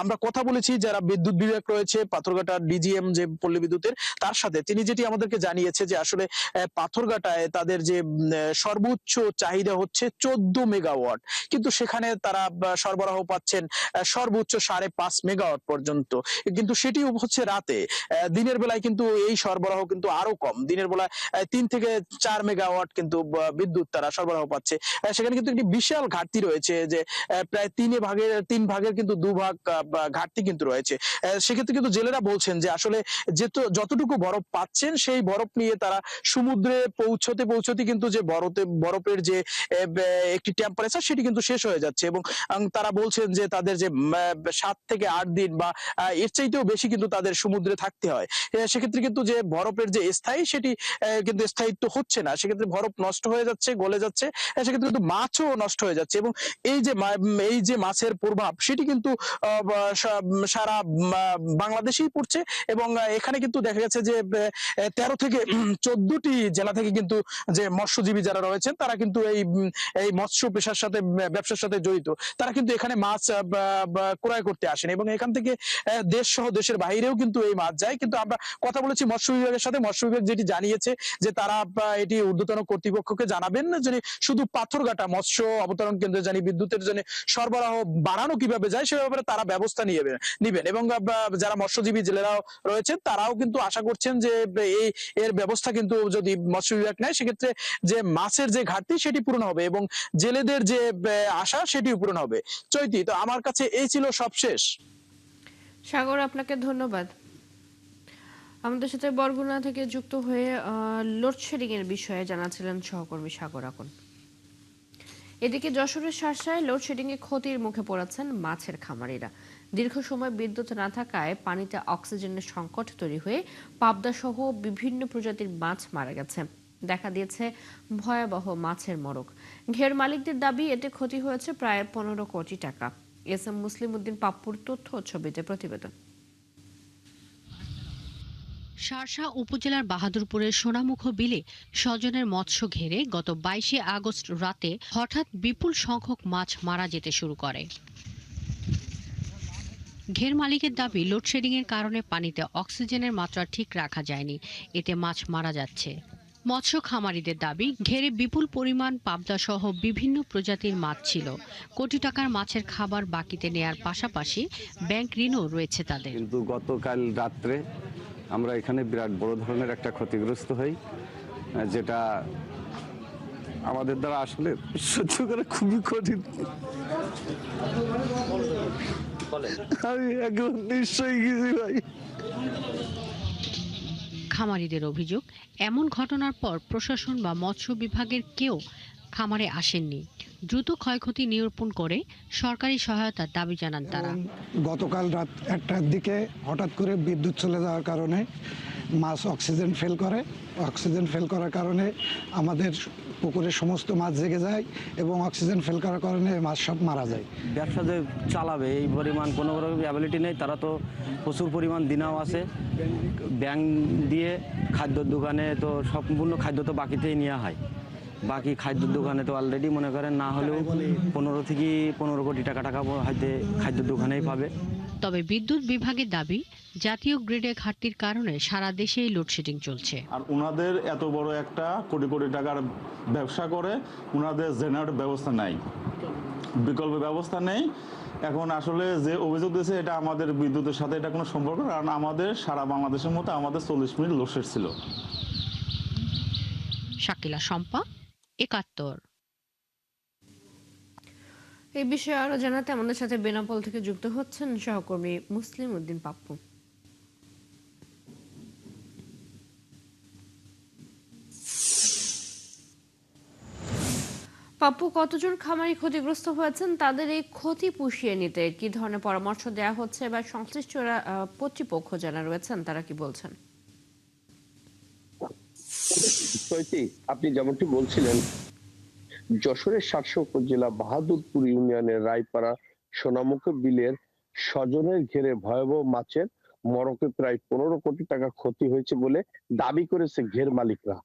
আমরা কথা বলেছি যারা বিদ্যুৎ বিভাগ রয়েছে পাথরঘাটার ডিজিএম যে পল্লী বিদ্যুতের, তার সাথে তিনি যেটি আমাদেরকে জানিয়েছে যে আসলে পাথরঘাটায় তাদের যে সর্বোচ্চ চাহিদা হচ্ছে 14 মেগাওয়াট, কিন্তু সেখানে তারা সরবরাহ পাচ্ছেন সর্বোচ্চ 5.5 মেগাওয়াট পর্যন্ত, কিন্তু সেটি হচ্ছে রাতে। দিনের বেলায় কিন্তু এই সরবরাহ কিন্তু আরো কম, দিনের বেলায় 3 থেকে 4 মেগাওয়াট কিন্তু বিদ্যুৎ তারা সরবরাহ পাচ্ছে। সেখানে কিন্তু একটি বিশাল ঘাটতি রয়েছে, যে প্রায় 3 ভাগের কিন্তু 2 ভাগ ঘাটতি কিন্তু রয়েছে। সেক্ষেত্রে কিন্তু জেলেরা বলছেন যে আসলে যতটুকু বরফ পাচ্ছেন সেই বরফ নিয়ে তারা সমুদ্রে পৌঁছতে কিন্তু যে বরফের যে একটি টেম্পারেচার সেটি কিন্তু শেষ হয়ে যাচ্ছে, এবং তারা বলছেন যে তাদের যে যে 7 থেকে 8 দিন বা এর চাইতেও বেশি কিন্তু তাদের সমুদ্রে থাকতে হয়। সেক্ষেত্রে কিন্তু যে বরফের যে স্থায়ী সেটি কিন্তু স্থায়িত্ব হচ্ছে না, সেক্ষেত্রে বরফ নষ্ট হয়ে যাচ্ছে, গলে যাচ্ছে, সেক্ষেত্রে কিন্তু মাছও নষ্ট হয়ে যাচ্ছে এবং এই যে মাছের প্রভাব সেটি কিন্তু সারা বাংলাদেশেই পড়ছে এবং এখানে কিন্তু দেখা গেছে যে 13 থেকে 14টি জেলা থেকে কিন্তু যে মৎস্যজীবী যারা রয়েছেন তারা কিন্তু এই মৎস্য পেশার সাথে ব্যবসার সাথে জড়িত, তারা কিন্তু এখানে মাছ ক্রয় করতে আসেন এবং এখান থেকে দেশ সহ দেশের বাইরেও কিন্তু এই মাছ যায়। কিন্তু আমরা কথা বলেছি মৎস্য বিভাগের সাথে, মৎস্য বিভাগ যেটি জানিয়েছে যে তারা এটি ঊর্ধ্বতন কর্তৃপক্ষকে জানাবেন যে শুধু পাথরঘাটা মৎস্য অবতরণ কেন্দ্রে জানি বিদ্যুতের জন্য সরবরাহ বাড়ানো কিভাবে যায় সে ব্যাপারে তারা ব্যবস্থা নিবেন এবং যারা মৎস্যজীবী জেলেরাও রয়েছেন তারাও কিন্তু আশা করছেন যে এর ব্যবস্থা কিন্তু যদি মৎস্য বিভাগ নেয় সেক্ষেত্রে যে মাছের যে ঘাটতি সেটি পূরণ হবে এবং জেলেদের যে আশা সেটিও পূরণ হবে। চৈতি, তো আমার কাছে এই ছিল সবশেষ। সাগর, আপনাকে ধন্যবাদ। আমাদের সাথে বরগুনা থেকে যুক্ত হয়ে লোডশেডিং এর বিষয়ে জানাচ্ছিলেন সহকর্মী সাগর আকন। এদিকে যশোরের শার্শায় লোডশেডিং এ ক্ষতির মুখে পড়েছেন মাছের খামারিরা। দীর্ঘ সময় বিদ্যুৎ না থাকায় পানিতে অক্সিজেনের সংকট তৈরি হয়ে পাবদা সহ বিভিন্ন প্রজাতির মাছ মারা গেছে। দেখা দিয়েছে ভয়াবহ মাছের মরক। ঘের মালিকদের দাবি এতে ক্ষতি হয়েছে প্রায় 15 কোটি টাকা। এস এম মুসলিম উদ্দিন পাপ্পুর তথ্য ও ছবিতে প্রতিবেদন। শার্শা উপজেলার বাহাদুরপুরের সোনামুখ বিলে স্বজনের মৎস্য ঘেরে গত 22 আগস্ট রাতে হঠাৎ বিপুল সংখ্যক মাছ মারা যেতে শুরু করে। ঘের মালিকের দাবি লোডশেডিং এর কারণে পানিতে অক্সিজেনের মাত্রা ঠিক রাখা যায়নি, এতে মাছ মারা যাচ্ছে। মৎস্য খামারিদের দাবি ঘেরে বিপুল পরিমাণ পাবদা সহ বিভিন্ন প্রজাতির মাছ ছিল। কোটি টাকার মাছের খাবার বাকিতে নেয়ার পাশাপাশি ব্যাংক ঋণও রয়েছে তাদের। কিন্তু গতকাল রাত্রে আমরা এখানে বিরাট বড় ধরনের একটা ক্ষতিগ্রস্ত হই, যেটা আমাদের দ্বারা আসলে সহ্য করা খুবই কঠিন। আমি একদম নিশ্চয়ই গেছি ভাই। খামারিদের অভিযোগ, এমন ঘটনার পর প্রশাসন বা মৎস্য বিভাগের কেউ খামারে আসেননি। দ্রুত ক্ষয়ক্ষতি নিরূপণ করে সরকারি সহায়তার দাবি জানান তারা। গতকাল রাত 1টার দিকে হঠাৎ করে বিদ্যুৎ চলে যাওয়ার কারণে মাছ অক্সিজেন ফেল করে। অক্সিজেন ফেল করার কারণে আমাদের পুকুরের সমস্ত মাছ জেগে যায় এবং অক্সিজেন ফেল করার কারণে মাছ সব মারা যায়। ব্যবসা যে চালাবে এই পরিমাণ কোনো অ্যাবিলিটি নেই, তারা তো প্রচুর পরিমাণ দিনাও আছে। ব্যাংক দিয়ে খাদ্যর দোকানে তো সম্পূর্ণ খাদ্য তো বাকিতেই নেওয়া হয়, বাকি খাদ্যর দোকানে তো অলরেডি মনে করেন না হলেও 15 থেকে 15 কোটি টাকা হয়তো খাদ্যর দোকানেই পাবে। তবে বিদ্যুৎ বিভাগের দাবি জাতীয় গ্রিডে ঘাটতির কারণে সারা দেশেই লোডশেডিং চলছে। আর উনাদের এত বড় একটা কোটি কোটি টাকার ব্যবসা করে উনাদের জেনারেটর ব্যবস্থা নাই, বিকল্প ব্যবস্থা নেই। এখন আসলে যে অভিযোগ দিয়েছে এটা আমাদের বিদ্যুতের সাথে এটা কোনো সম্পর্ক, কারণ আমাদের সারা বাংলাদেশের মতো আমাদের 40 মিনিট লোডশেড ছিল। শাকিলা শম্পা, 71। এই বিষয়ে আরো জানাতে আমাদের সাথে বেনাপোল থেকে যুক্ত হচ্ছেন সহকর্মী মুসলিম উদ্দিন পাপ্পু। পাপ্পু, কতজন খামারি ক্ষতিগ্রস্ত হয়েছেন, তাদের এই ক্ষতি পুষিয়ে নিতে কি ধরনের পরামর্শ দেওয়া হচ্ছে বা সংশ্লিষ্ট কর্তৃপক্ষ যারা রয়েছেন তারা কি বলছেন? আপনি যেমনটি বলছিলেন, যশোরের শার্শা উপজেলা বাহাদুরপুর ইউনিয়নের রায়পাড়া সোনামুখ বিলের স্বজনের ঘেরে ভয়াবহ মাছের মরকে প্রায় 15 কোটি টাকা ক্ষতি হয়েছে বলে দাবি করেছে ঘের মালিকরা।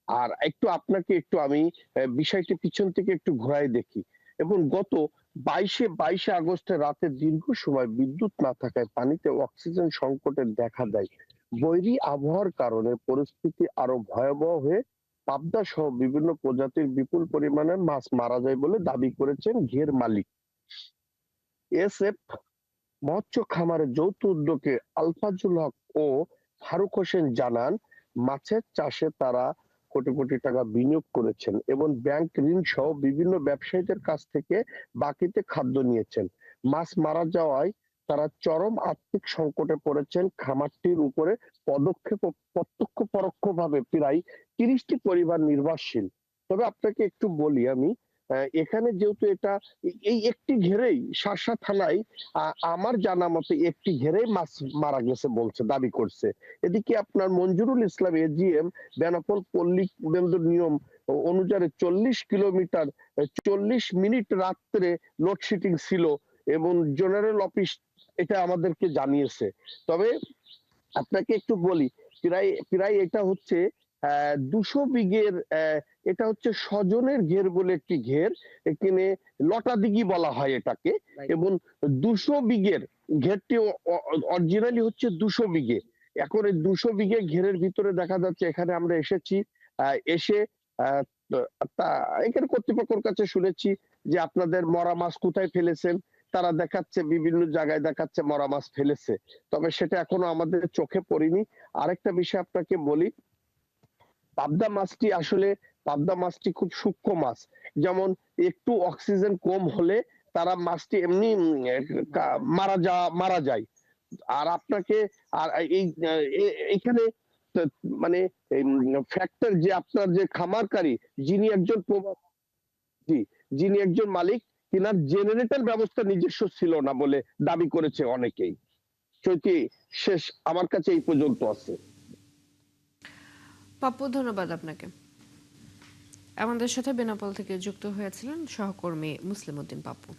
আর আপনাকে আমি বিষয়টি পিছন থেকে একটু ঘোরায় দেখি। এবং গত 22 আগস্টের রাতে দীর্ঘ সময় বিদ্যুৎ না থাকায় পানিতে অক্সিজেন সংকটের দেখা দেয়। বৈরী আবহাওয়ার কারণে পরিস্থিতি আরো ভয়াবহ হয়ে পাবদা সহ বিভিন্ন প্রজাতির বিপুল পরিমাণে মাছ মারা যায় বলে দাবি করেছেন ঘের মালিক। এসএফ মৎস্য খামারের যৌথ উদ্যোগে আলফাজুল হক ও ফারুক হোসেন জানান, মাছের চাষে তারা কোটি কোটি টাকা বিনিয়োগ করেছেন এবং ব্যাংক ঋণ সহ বিভিন্ন ব্যবসায়ীদের কাছ থেকে বাকিতে খাদ্য নিয়েছেন। মাছ মারা যাওয়ায় তারা চরম আর্থিক সংকটে পড়েছেন। খামারটির উপরে প্রত্যক্ষ পরোক্ষভাবে প্রায় 30টি পরিবার নির্ভরশীল। তবে আপনাকে একটু বলি আমি, এখানে যেহেতু এটা এই একটি ঘেরেই শার্শা থানায় আমার জানা মতে একটি ঘেরেই মাছ মারা গেছে বলছে, দাবি করছে। এদিকে আপনার মঞ্জুরুল ইসলাম এজিএম বেনাপোল পল্লী কেন্দ্র নিয়ম অনুযায়ী 40 কিলোমিটার 40 মিনিট রাত্রে লোডশেডিং ছিল এবং জেনারেল অফিস এটা আমাদেরকে জানিয়েছে। তবে আপনাকে একটু বলি, প্রায় প্রায় এটা হচ্ছে 200 বিঘের, এটা হচ্ছে স্বজনের ঘের বলে একটি ঘের, এখানে লটা দিঘি বলা হয় এটাকে, এবং 200 বিঘের ঘেরটি অরিজিনালি হচ্ছে 200 বিঘে। এখন এই 200 বিঘে ঘেরের ভিতরে দেখা যাচ্ছে, এখানে আমরা এসেছি, এসে এখানে কর্তৃপক্ষের কাছে শুনেছি যে আপনাদের মরা মাছ কোথায় ফেলেছেন, তারা দেখাচ্ছে বিভিন্ন জায়গায় দেখাচ্ছে মরা মাছ ফেলেছে, তবে সেটা এখনো আমাদের চোখে পড়েনি। আরেকটা বিষয় আপনাকে বলি, পাবদা মাছটি খুব সূক্ষ্ম মাছ, যেমন একটু অক্সিজেন কম হলে তারা মাছটি এমনি মারা যায়। আর আপনাকে আর এইখানে মানে ফ্যাক্টর যে আপনার যে খামারকারী যিনি একজন মালিক, তিনার জেনারেটর ব্যবস্থা নিজস্ব ছিল না বলে দাবি করেছে অনেকেই। চৈতি, শেষ আমার কাছে এই পর্যন্ত আছে। পাপ্পু, ধন্যবাদ আপনাকে। আমাদের সাথে বেনাপোল থেকে যুক্ত হয়েছিলেন সহকর্মী মুসলিম উদ্দিন পাপ্পু।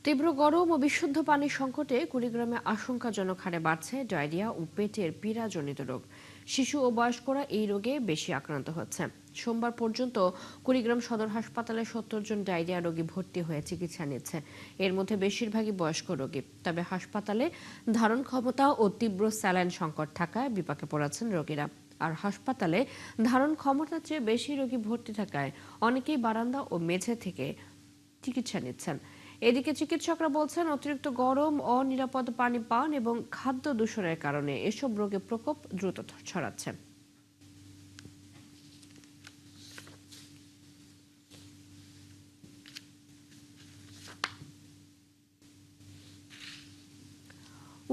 তীব্র গরম ও বিশুদ্ধ পানির সংকটে কুড়িগ্রামে আশঙ্কাজনক হারে বাড়ছে ডায়রিয়া ও পেটের পীড়াজনিত রোগ। শিশু ও বয়স্করা এই রোগে বেশি আক্রান্ত হচ্ছে। সোমবার পর্যন্ত কুড়িগ্রাম সদর হাসপাতালে 70 জন ডায়রিয়া রোগী ভর্তি হয়ে চিকিৎসা নিচ্ছে। এর মধ্যে বেশিরভাগই বয়স্ক রোগী। তবে হাসপাতালে ধারণ ক্ষমতা ও তীব্র স্যালাইন সংকট থাকায় বিপাকে পড়েছেন রোগীরা। আর হাসপাতালে ধারণ ক্ষমতার চেয়ে বেশি রোগী ভর্তি থাকায় অনেকেই বারান্দা ও মেঝে থেকে চিকিৎসা নিচ্ছেন। এদিকে চিকিৎসকরা বলছেন, অতিরিক্ত গরম, অনিরাপদ পানি পান এবং খাদ্য দূষণের কারণে এসব রোগের প্রকোপ দ্রুত ছড়াচ্ছে।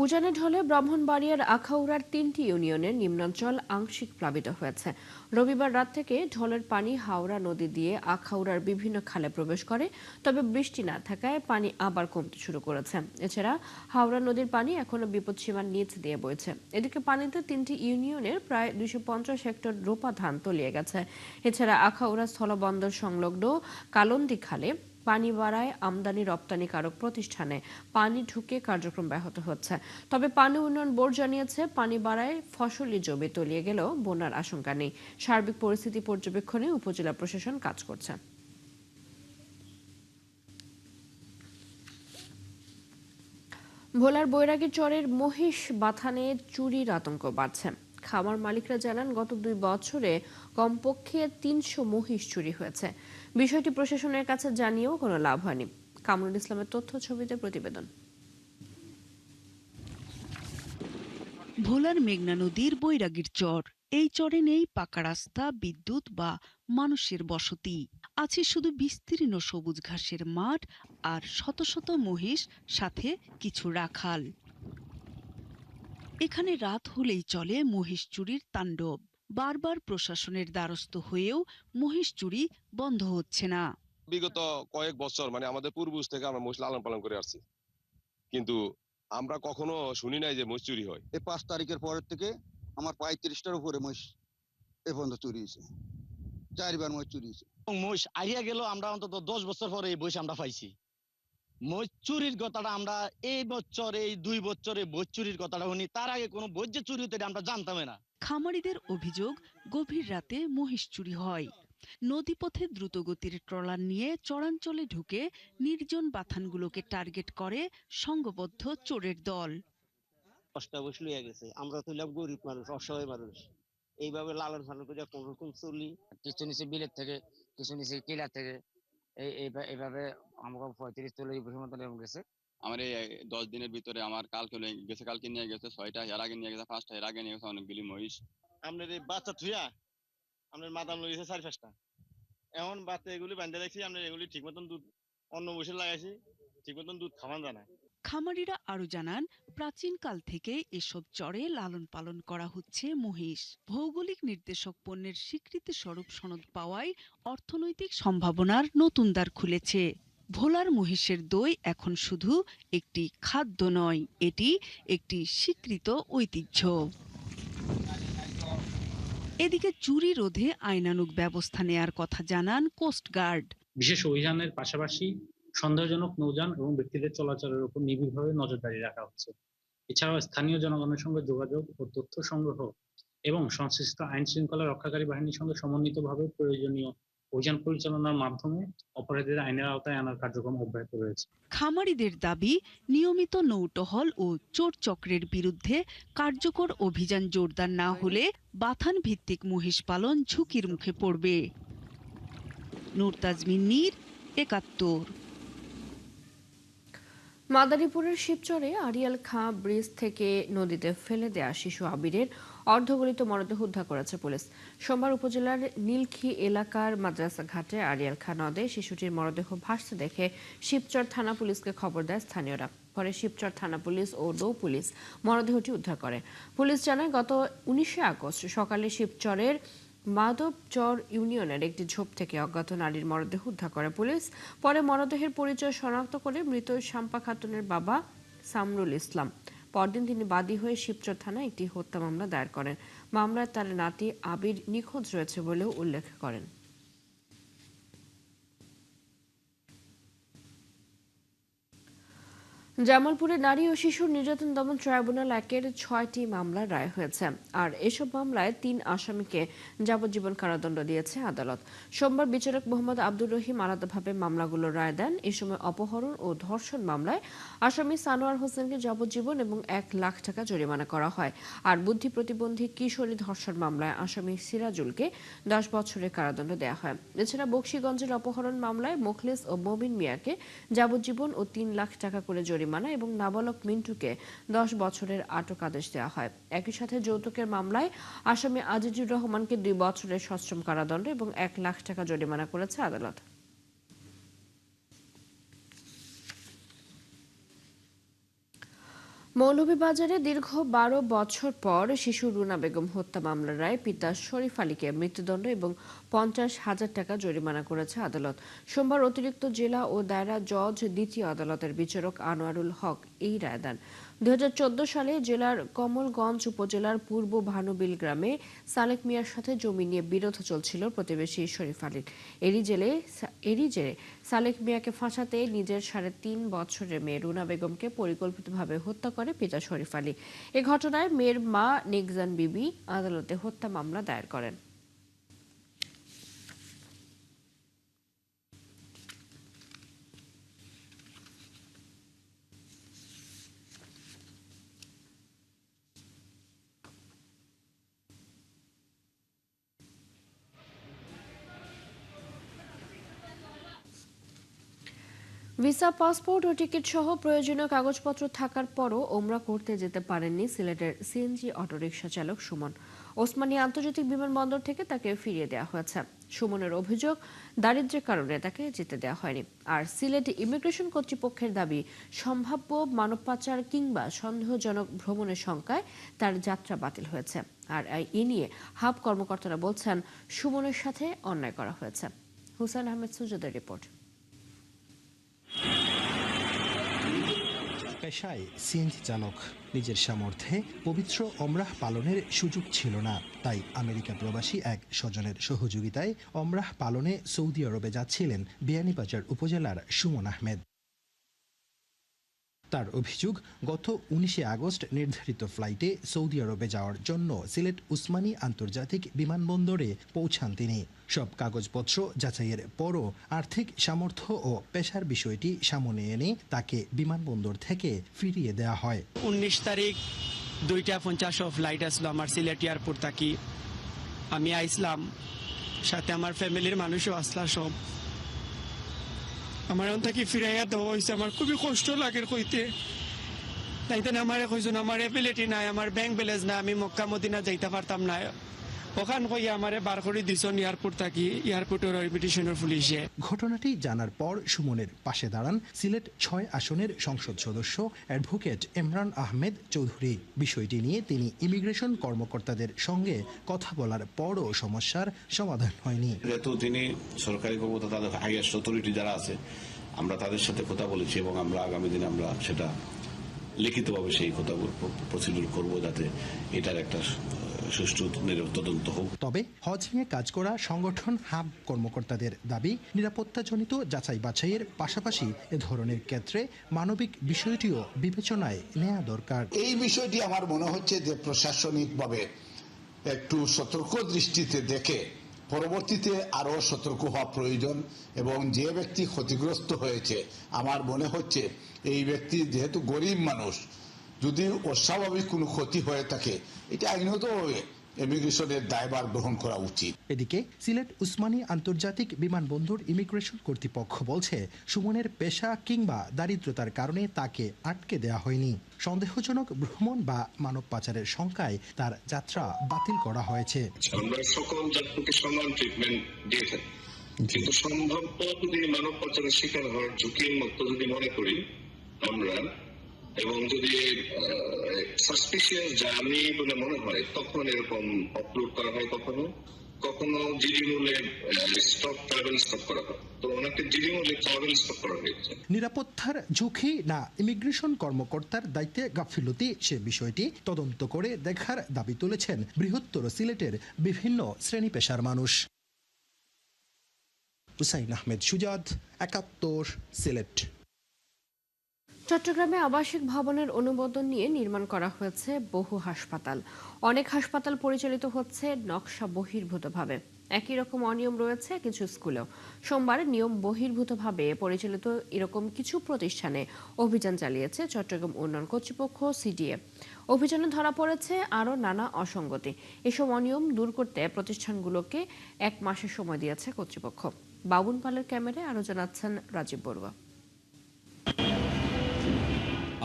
উজানে ঢলে ব্রাহ্মণবাড়িয়ার আখাউড়ার 3টি ইউনিয়নের নিম্নাঞ্চল আংশিক প্লাবিত হয়েছে। রবিবার রাত থেকে ঢলের পানি হাওড়া নদী দিয়ে আখাউড়ার বিভিন্ন খালে প্রবেশ করে, তবে বৃষ্টি না থাকায় পানি আবার কমতে শুরু করেছে। এছাড়া হাওড়া নদীর পানি এখনো বিপদসীমার নিচ দিয়ে বইছে। এদিকে পানিতে 3টি ইউনিয়নের প্রায় 250 হেক্টর রোপা ধান তলিয়ে গেছে। এছাড়া আখাউড়া স্থলবন্দর সংলগ্ন কালন্দি খালে পানি বাড়ায় আমদানি রপ্তানিকারক প্রতিষ্ঠানে পানি ঢুকে কার্যক্রম ব্যাহত হচ্ছে। তবে পানি উন্নয়ন বোর্ড জানিয়েছে, পানি বাড়ায় ফসলি জমি তলিয়ে গেলেও বন্যার আশঙ্কা নেই। সার্বিক পরিস্থিতি পর্যবেক্ষণে উপজেলা প্রশাসন কাজ করছে। ভোলার বৈরাগী চরের মহিষ বাথানে চুরির আতঙ্ক বাড়ছে। খামার মালিকরা জানান, গত 2 বছরে কমপক্ষে 300 মহিষ চুরি হয়েছে। বিষয়টি প্রশাসনের কাছে জানিয়েও কোনো লাভ হয়নি। কামরুল ইসলামের তথ্য ছবিতে প্রতিবেদন। ভোলার মেঘনা নদীর বৈরাগীর চর। এই চরে নেই পাকা রাস্তা, বিদ্যুৎ বা মানুষের বসতি। আছে শুধু বিস্তীর্ণ সবুজ ঘাসের মাঠ আর শত শত মহিষ, সাথে কিছু রাখাল। এখানে রাত হলেই চলে মহিষ চুরির তাণ্ডব। বারবার প্রশাসনের দ্বারস্থ হয়েও মহিষ চুরি বন্ধ হচ্ছে না। বিগত কয়েক বছর আমাদের পূর্বজ থেকে আমরা মহিষ লালন পালন করে আসছি, কিন্তু আমরা কখনো শুনি নাই যে মহিষ চুরি হয়। এই 5 তারিখের পরের থেকে আমার 35টার উপরে মহিষ এ পর্যন্ত চুরি হয়েছে। 4বার মহিষ চুরি হয়েছে। মহিষ আইয়া গেল, আমরা অন্তত 10 বছর পরে এই মহিষ আমরা পাইছি। মহিষ চুরির কথাটা আমরা এই 2 বছরে মহিষ চুরির কথাটা শুনি, তার আগে কোনো মহিষ যে চুরি হতে আমরা জানতামই না। খামারিদের অভিযোগ, গভীর রাতে মহিষ চুরি হয়। নদীপথে দ্রুতগতির ট্রলার নিয়ে চরাঞ্চলে ঢুকে নির্জন বাথানগুলোকে টার্গেট করে সংঘবদ্ধ চোরের দল। কষ্ট বসে লিয়ে গেছে, আমরা তো গরিব মানুষ, অসহায় মানুষ, এইভাবে লালন পালন করে কোন রকম চলি। কিছু নিচে বিলের থেকে, কিছু নিচে কিলা থেকে, এইভাবে আমাকে 35-40 বছর মতো গেছে। আমার এই 10 দিনের ভিতরে আমার কালকে নিয়ে গেছে 6টা, এর আগে নিয়ে গেছে 5টা, এর আগে নিয়ে গেছে অনেকগুলি মহিষ। আপনার এই বাচ্চা থুয়া আপনার মাদাম লই গেছে 4-5টা, এমন বাচ্চা এগুলি বান্ধে রাখছি, আমরা এগুলি ঠিক মতন দুধ অন্য বসে লাগাইছি, ঠিক মতন দুধ খাওয়ান যায় না। খামারিরা আরও জানান, প্রাচীনকাল থেকে এসব চরে লালন পালন করা হচ্ছে মহিষ। ভৌগোলিক নির্দেশক পণ্যের স্বীকৃতি স্বরূপ সনদ পাওয়ায় অর্থনৈতিক সম্ভাবনার নতুন দ্বার খুলেছে। ভোলার মহিষের দই এখন শুধু একটি খাদ্য নয়, এটি একটি স্বীকৃত ঐতিহ্য। এদিকে চুরি রোধে আইনানুগ ব্যবস্থা নেয়ার কথা জানান কোস্টগার্ড। বিশেষ অভিযানের পাশাপাশি সন্দেহজনক নৌযান এবং ব্যক্তিদের চলাচলের উপর নিবিড়ভাবে নজরদারি রাখা হচ্ছে। এছাড়াও স্থানীয় জনগণের সঙ্গে যোগাযোগ ও তথ্য সংগ্রহ এবং সংশ্লিষ্ট আইন শৃঙ্খলা রক্ষাকারী বাহিনীর সঙ্গে সমন্বিতভাবে প্রয়োজনীয় অভিযান পরিচালনার মাধ্যমে অপরাধীদের আইনের আওতায় আনার কার্যক্রম অব্যাহত রয়েছে। খামারিদের দাবি, নিয়মিত নৌটহল ও চোর চক্রের বিরুদ্ধে কার্যকর অভিযান জোরদার না হলে বাথান ভিত্তিক মহিষ পালন ঝুঁকির মুখে পড়বে। নূর তাজমিন নীর, ৭১। মাদারীপুরের শিবচরে আড়িয়াল খাঁ ব্রিজ থেকে নদীতে ফেলে দেয়া শিশু আবিরের অর্ধগলিত মরদেহ উদ্ধার করেছে পুলিশ। সোমবার উপজেলার নীলখি এলাকার মাদ্রাসা ঘাটে আড়িয়াল খাঁ নদে শিশুটির মরদেহ ভাসতে দেখে শিবচর থানা পুলিশকে খবর দেয় স্থানীয়রা। পরে শিবচর থানা পুলিশ ও নৌ পুলিশ মরদেহটি উদ্ধার করে। পুলিশ জানায়, গত ১৯ আগস্ট সকালে শিবচরের মাধবচর ইউনিয়নের একটি ঝোপ থেকে অজ্ঞাত নারীর মরদেহ উদ্ধার করে পুলিশ। পরে মরদেহের পরিচয় শনাক্ত করে মৃত শাম্পা খাতুনের বাবা সামরুল ইসলাম। পরদিন তিনি বাদী হয়ে শিবচর থানায় একটি হত্যা মামলা দায়ের করেন। মামলায় তার নাতি আবির নিখোঁজ রয়েছে বলেও উল্লেখ করেন। জামালপুরে নারী ও শিশু নির্যাতন দমন ট্রাইব্যুনাল ১-এর ৬টি মামলার রায় হয়েছে। আর এসব মামলায় ৩ আসামিকে যাবজ্জীবন কারাদণ্ড দিয়েছে আদালত। সোমবার বিচারক মোহাম্মদ আব্দুর রহিম আলাদাভাবে মামলাগুলোর রায় দেন। এ সময় অপহরণ ও ধর্ষণ মামলায় আসামি সানোয়ার হোসেনকে যাবজ্জীবন এবং ১ লাখ টাকা জরিমানা করা হয়। আর বুদ্ধি প্রতিবন্ধী কিশোরী ধর্ষণ মামলায় আসামি সিরাজুলকে 10 বছরের কারাদণ্ড দেওয়া হয়। এছাড়া বকশীগঞ্জের অপহরণ মামলায় মোখলেস ও মবিন মিয়াকে যাবজ্জীবন ও ৩ লাখ টাকা করে জরিমানা এবং নাবালক মিন্টুকে 10 বছরের আটক আদেশ দেওয়া হয়। একই সাথে যৌতুকের মামলায় আসামি আজিজুর রহমানকে 2 বছরের সশ্রম কারাদণ্ড এবং 1 লাখ টাকা জরিমানা করেছে আদালত। মৌলভীবাজারে দীর্ঘ 12 বছর পর শিশু রুনা বেগম হত্যা মামলার রায় পিতা শরীফ আলীকে মৃত্যুদণ্ড এবং 50,000 টাকা জরিমানা করেছে আদালত। সোমবার অতিরিক্ত জেলা ও দায়রা জজ দ্বিতীয় আদালতের বিচারক আনোয়ারুল হক এই রায় দেন। 2014 সালে জেলার কমলগঞ্জ উপজেলার পূর্ব ভানুবিল গ্রামে সালেক মিয়ার সাথে জমি নিয়ে বিরোধ চলছিল প্রতিবেশী শরীফ আলীর। এরই জেরে সালেক মিয়াকে ফাঁসাতে নিজের 3.5 বছরের মেয়ে রুনা বেগমকে পরিকল্পিতভাবে হত্যা করে পিতা শরীফ আলী। এ ঘটনায় মেয়ের মা নেকজান বিবি আদালতে হত্যা মামলা দায়ের করেন। ভিসা, পাসপোর্ট ও টিকিট সহ প্রয়োজনীয় কাগজপত্র থাকার পরও ওমরা করতে যেতে পারেননি সিলেটের সিএনজি অটোরিকশা চালক সুমন। ওসমানী আন্তর্জাতিক বিমানবন্দর থেকে তাকে ফিরিয়ে দেওয়া হয়েছে। সুমনের অভিযোগ, দারিদ্র্যের কারণে তাকে যেতে দেওয়া হয়নি। আর সিলেট ইমিগ্রেশন কর্তৃপক্ষের দাবি, সম্ভাব্য মানব পাচার কিংবা সন্দেহজনক ভ্রমণের শঙ্কায় তার যাত্রা বাতিল হয়েছে। আর এ নিয়ে হাব কর্মকর্তারা বলছেন, সুমনের সাথে অন্যায় করা হয়েছে। হুসাইন আহমেদ সুজাদের রিপোর্ট। পেশায় সিএনজি চালক, নিজের সামর্থ্যে পবিত্র ওমরাহ পালনের সুযোগ ছিল না, তাই আমেরিকা প্রবাসী এক স্বজনের সহযোগিতায় ওমরাহ পালনে সৌদি আরবে যাচ্ছিলেন বিয়ানীবাজার উপজেলার সুমন আহমেদ। তার অভিযোগ, গত 19 আগস্ট নির্ধারিত ফ্লাইটে সৌদি আরবে যাওয়ার জন্য সিলেট উসমানী আন্তর্জাতিক বিমানবন্দরে পৌঁছান তিনি। সব কাগজপত্র যাচাইয়ের পরও আর্থিক সামর্থ্য ও পেশার বিষয়টি সামনে এনে তাকে বিমানবন্দর থেকে ফিরিয়ে দেওয়া হয়। 19 তারিখ 2:50 ফ্লাইট আসলো আমার সিলেট এয়ারপোর্ট থাকি। আমি আইসলাম, সাথে আমার ফ্যামিলির মানুষও আসলা। সব আমার থাকি ফিরাইয়া দেওয়া হয়েছে। আমার খুবই কষ্ট লাগে কইতে। তাইতেন আমার কইছেন আমার এবিলিটি নাই, আমার ব্যাংক ব্যালেন্স নাই, আমি মক্কা মদিনা যাইতে পারতাম না। ওখান হয়ে আমারে বার করে দিছন এয়ারপোর্ট থাকি এয়ারপোর্টের রিপিটেশনের পুলিশে। ঘটনাটি জানার পর সুমনের পাশে দাঁড়ান সিলেট ৬ আসনের সংসদ সদস্য অ্যাডভোকেট ইমরান আহমেদ চৌধুরী। বিষয়টি নিয়ে তিনি ইমিগ্রেশন কর্মকর্তাদের সঙ্গে কথা বলার পরও সমস্যার সমাধান হয়নি। যেহেতু তিনি সরকারি কর্মকর্তা, তাদের হাইয়েস্ট অথরিটি যারা আছে, আমরা তাদের সাথে কথা বলেছি এবং আমরা আগামী দিনে আমরা সেটা লিখিতভাবে সেই কথা প্রসিডিউর করব, যাতে এটার একটা সুষ্ঠু তদন্ত হোক। তবে হজ নিয়ে কাজ করা সংগঠন হাব কর্মকর্তাদের দাবি, নিরাপত্তাজনিত যাচাই বাছাইয়ের পাশাপাশি এ ধরনের ক্ষেত্রে মানবিক বিষয়টিও বিবেচনায় নেওয়া দরকার। এই বিষয়টি আমার মনে হচ্ছে যে প্রশাসনিকভাবে একটু সতর্ক দৃষ্টিতে দেখে পরবর্তীতে আরো সতর্ক হওয়া প্রয়োজন, এবং যে ব্যক্তি ক্ষতিগ্রস্ত হয়েছে আমার মনে হচ্ছে এই ব্যক্তি যেহেতু গরিব মানুষ, যদি অস্বাভাবিক কোনো ক্ষতি হয়ে থাকে এটা আইনতভাবে ইমিগ্রেশনের দায়ভার গ্রহণ করা উচিত। এদিকে সিলেট উসমানী আন্তর্জাতিক বিমানবন্দর ইমিগ্রেশন কর্তৃপক্ষ বলছে, সুমনের পেশা কিংবা দারিদ্রতার কারণে তাকে আটকে দেওয়া হয়নি। সন্দেহজনক ভ্রমণ বা মানব পাচারের শঙ্কায় তার যাত্রা বাতিল করা হয়েছে। আমরা সকল যাত্রীকে সমান ট্রিটমেন্ট দিয়ে থাকি, কিন্তু সম্ভাব্য যদি মানব পাচারের শিকার হওয়ার ঝুঁকির মতো যদি মনে করি আমরা, এবং যদি সাসপিশিয়াস জার্নি বলে মনে হয়, তখন এরকম অপলোড করা হয়। কখনো জিডিমূলে স্টপ ট্রাভেল স্টপ করা হয়, তো ওনাকে জিডিমূলে ট্রাভেল স্টপ করা হয়েছে। নিরাপত্তার ঝুঁকি না ইমিগ্রেশন কর্মকর্তার দায়িত্বে গাফিলতি, সে বিষয়টি তদন্ত করে দেখার দাবি তুলেছেন বৃহত্তর সিলেটের বিভিন্ন শ্রেণী পেশার মানুষ। হুসাইন আহমেদ সুজাদ, ৭১, সিলেট। চট্টগ্রামে আবাসিক ভবনের অনুমোদন নিয়ে নির্মাণ করা হয়েছে বহু হাসপাতাল। অনেক হাসপাতাল পরিচালিত হচ্ছে নকশা বহির্ভূতভাবে। একই রকম অনিয়ম রয়েছে কিছু স্কুলেও। সোমবার নিয়ম বহির্ভূতভাবে পরিচালিত এরকম কিছু প্রতিষ্ঠানে অভিযান চালিয়েছে চট্টগ্রাম উন্নয়ন কর্তৃপক্ষ সিডিএ। অভিযানে ধরা পড়েছে আরও নানা অসঙ্গতি। এসব অনিয়ম দূর করতে প্রতিষ্ঠানগুলোকে ১ মাসের সময় দিয়েছে কর্তৃপক্ষ। বাবুন পালের ক্যামেরায় আরও জানাচ্ছেন রাজীব বড়ুয়া।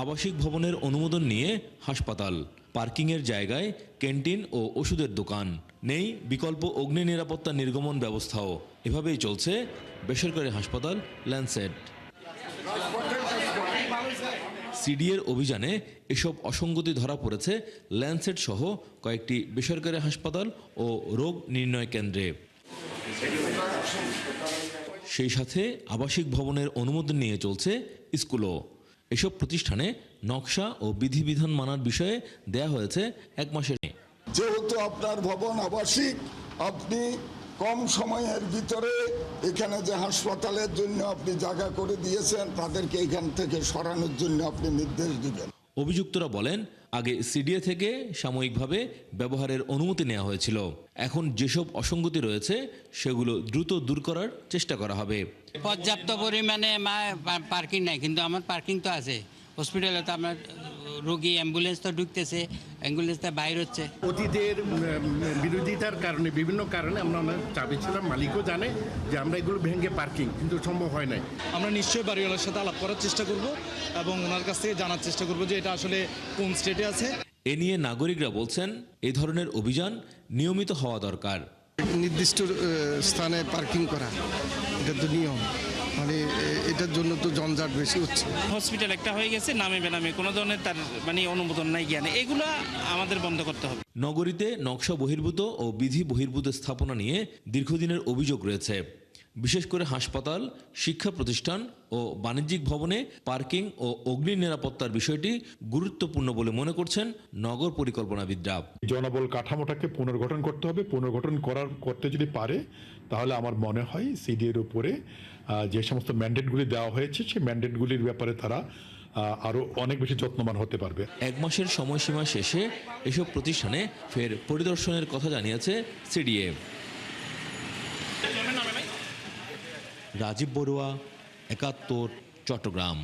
আবাসিক ভবনের অনুমোদন নিয়ে হাসপাতাল, পার্কিংয়ের জায়গায় ক্যান্টিন ও ওষুধের দোকান, নেই বিকল্প অগ্নি নিরাপত্তা নির্গমন ব্যবস্থাও। এভাবেই চলছে বেসরকারি হাসপাতাল ল্যান্সেট। সিডিএর অভিযানে এসব অসঙ্গতি ধরা পড়েছে ল্যান্সেট সহ কয়েকটি বেসরকারি হাসপাতাল ও রোগ নির্ণয় কেন্দ্রে। সেই সাথে আবাসিক ভবনের অনুমোদন নিয়ে চলছে স্কুলও। এসব প্রতিষ্ঠানে নকশা ও বিধিবিধান মানার বিষয়ে দেয়া হয়েছে ১ মাসের। যেহেতু আপনার ভবন আবাসিক, আপনি কম সময়ের ভিতরে এখানে যে হাসপাতালের জন্য আপনি জায়গা করে দিয়েছেন তাদেরকে এখান থেকে সরানোর জন্য আপনি নির্দেশ দিবেন। অভিযুক্তরা বলেন, আগে সিডিএ থেকে সাময়িকভাবে ব্যবহারের অনুমতি নেওয়া হয়েছিল। এখন যেসব অসঙ্গতি রয়েছে সেগুলো দ্রুত দূর করার চেষ্টা করা হবে। পর্যাপ্ত পরিমাণে পার্কিং নাই, কিন্তু আমার পার্কিং তো আছে। হসপিটালে তো আমার রোগী অ্যাম্বুলেন্স তো ঢুকতেছে, অ্যাম্বুলেন্সটা বাইর হচ্ছে। অতীতের বিরোধিতার কারণে, বিভিন্ন কারণে আমরা চাবি ছিলাম, মালিকও জানে যে আমরা এগুলো ভেঙে পার্কিং, কিন্তু সম্ভব হয় নাই। আমরা নিশ্চয়ই বাড়িওয়ালার সাথে আলাপ করার চেষ্টা করব এবং ওনার কাছ থেকে জানার চেষ্টা করব যে এটা আসলে কোন স্টেটে আছে। এ নিয়ে নাগরিকরা বলছেন, এই ধরনের অভিযান নিয়মিত হওয়া দরকার। নির্দিষ্ট স্থানে পার্কিং করা এটা তো নিয়ম, মানে এটার জন্য তো জঞ্জাট বেশি হচ্ছে। হসপিটাল একটা হয়ে গেছে, নামে বেনামে কোনো ধরনের তার অনুমোদন নাই, জ্ঞানে এগুলো আমাদের বন্ধ করতে হবে। নগরীতে নকশা বহির্ভূত ও বিধি বহির্ভূত স্থাপনা নিয়ে দীর্ঘদিনের অভিযোগ রয়েছে। বিশেষ করে হাসপাতাল, শিক্ষা প্রতিষ্ঠান ও বাণিজ্যিক ভবনে পার্কিং ও অগ্নি নিরাপত্তার বিষয়টি গুরুত্বপূর্ণ বলে মনে করছেন নগর পরিকল্পনাবিদরা। জনবল কাঠামোটাকে পুনর্গঠন করতে হবে। পুনর্গঠন করতে যদি পারে তাহলে আমার মনে হয় সিডিএর উপরে যে সমস্ত ম্যান্ডেটগুলি দেওয়া হয়েছে সেই ম্যান্ডেটগুলির ব্যাপারে তারা আরো অনেক বেশি যত্নবান হতে পারবে। ১ মাসের সময়সীমা শেষে এসব প্রতিষ্ঠানে ফের পরিদর্শনের কথা জানিয়েছে সিডিএ। রাজীব বড়ুয়া, ৭১, চট্টগ্রাম।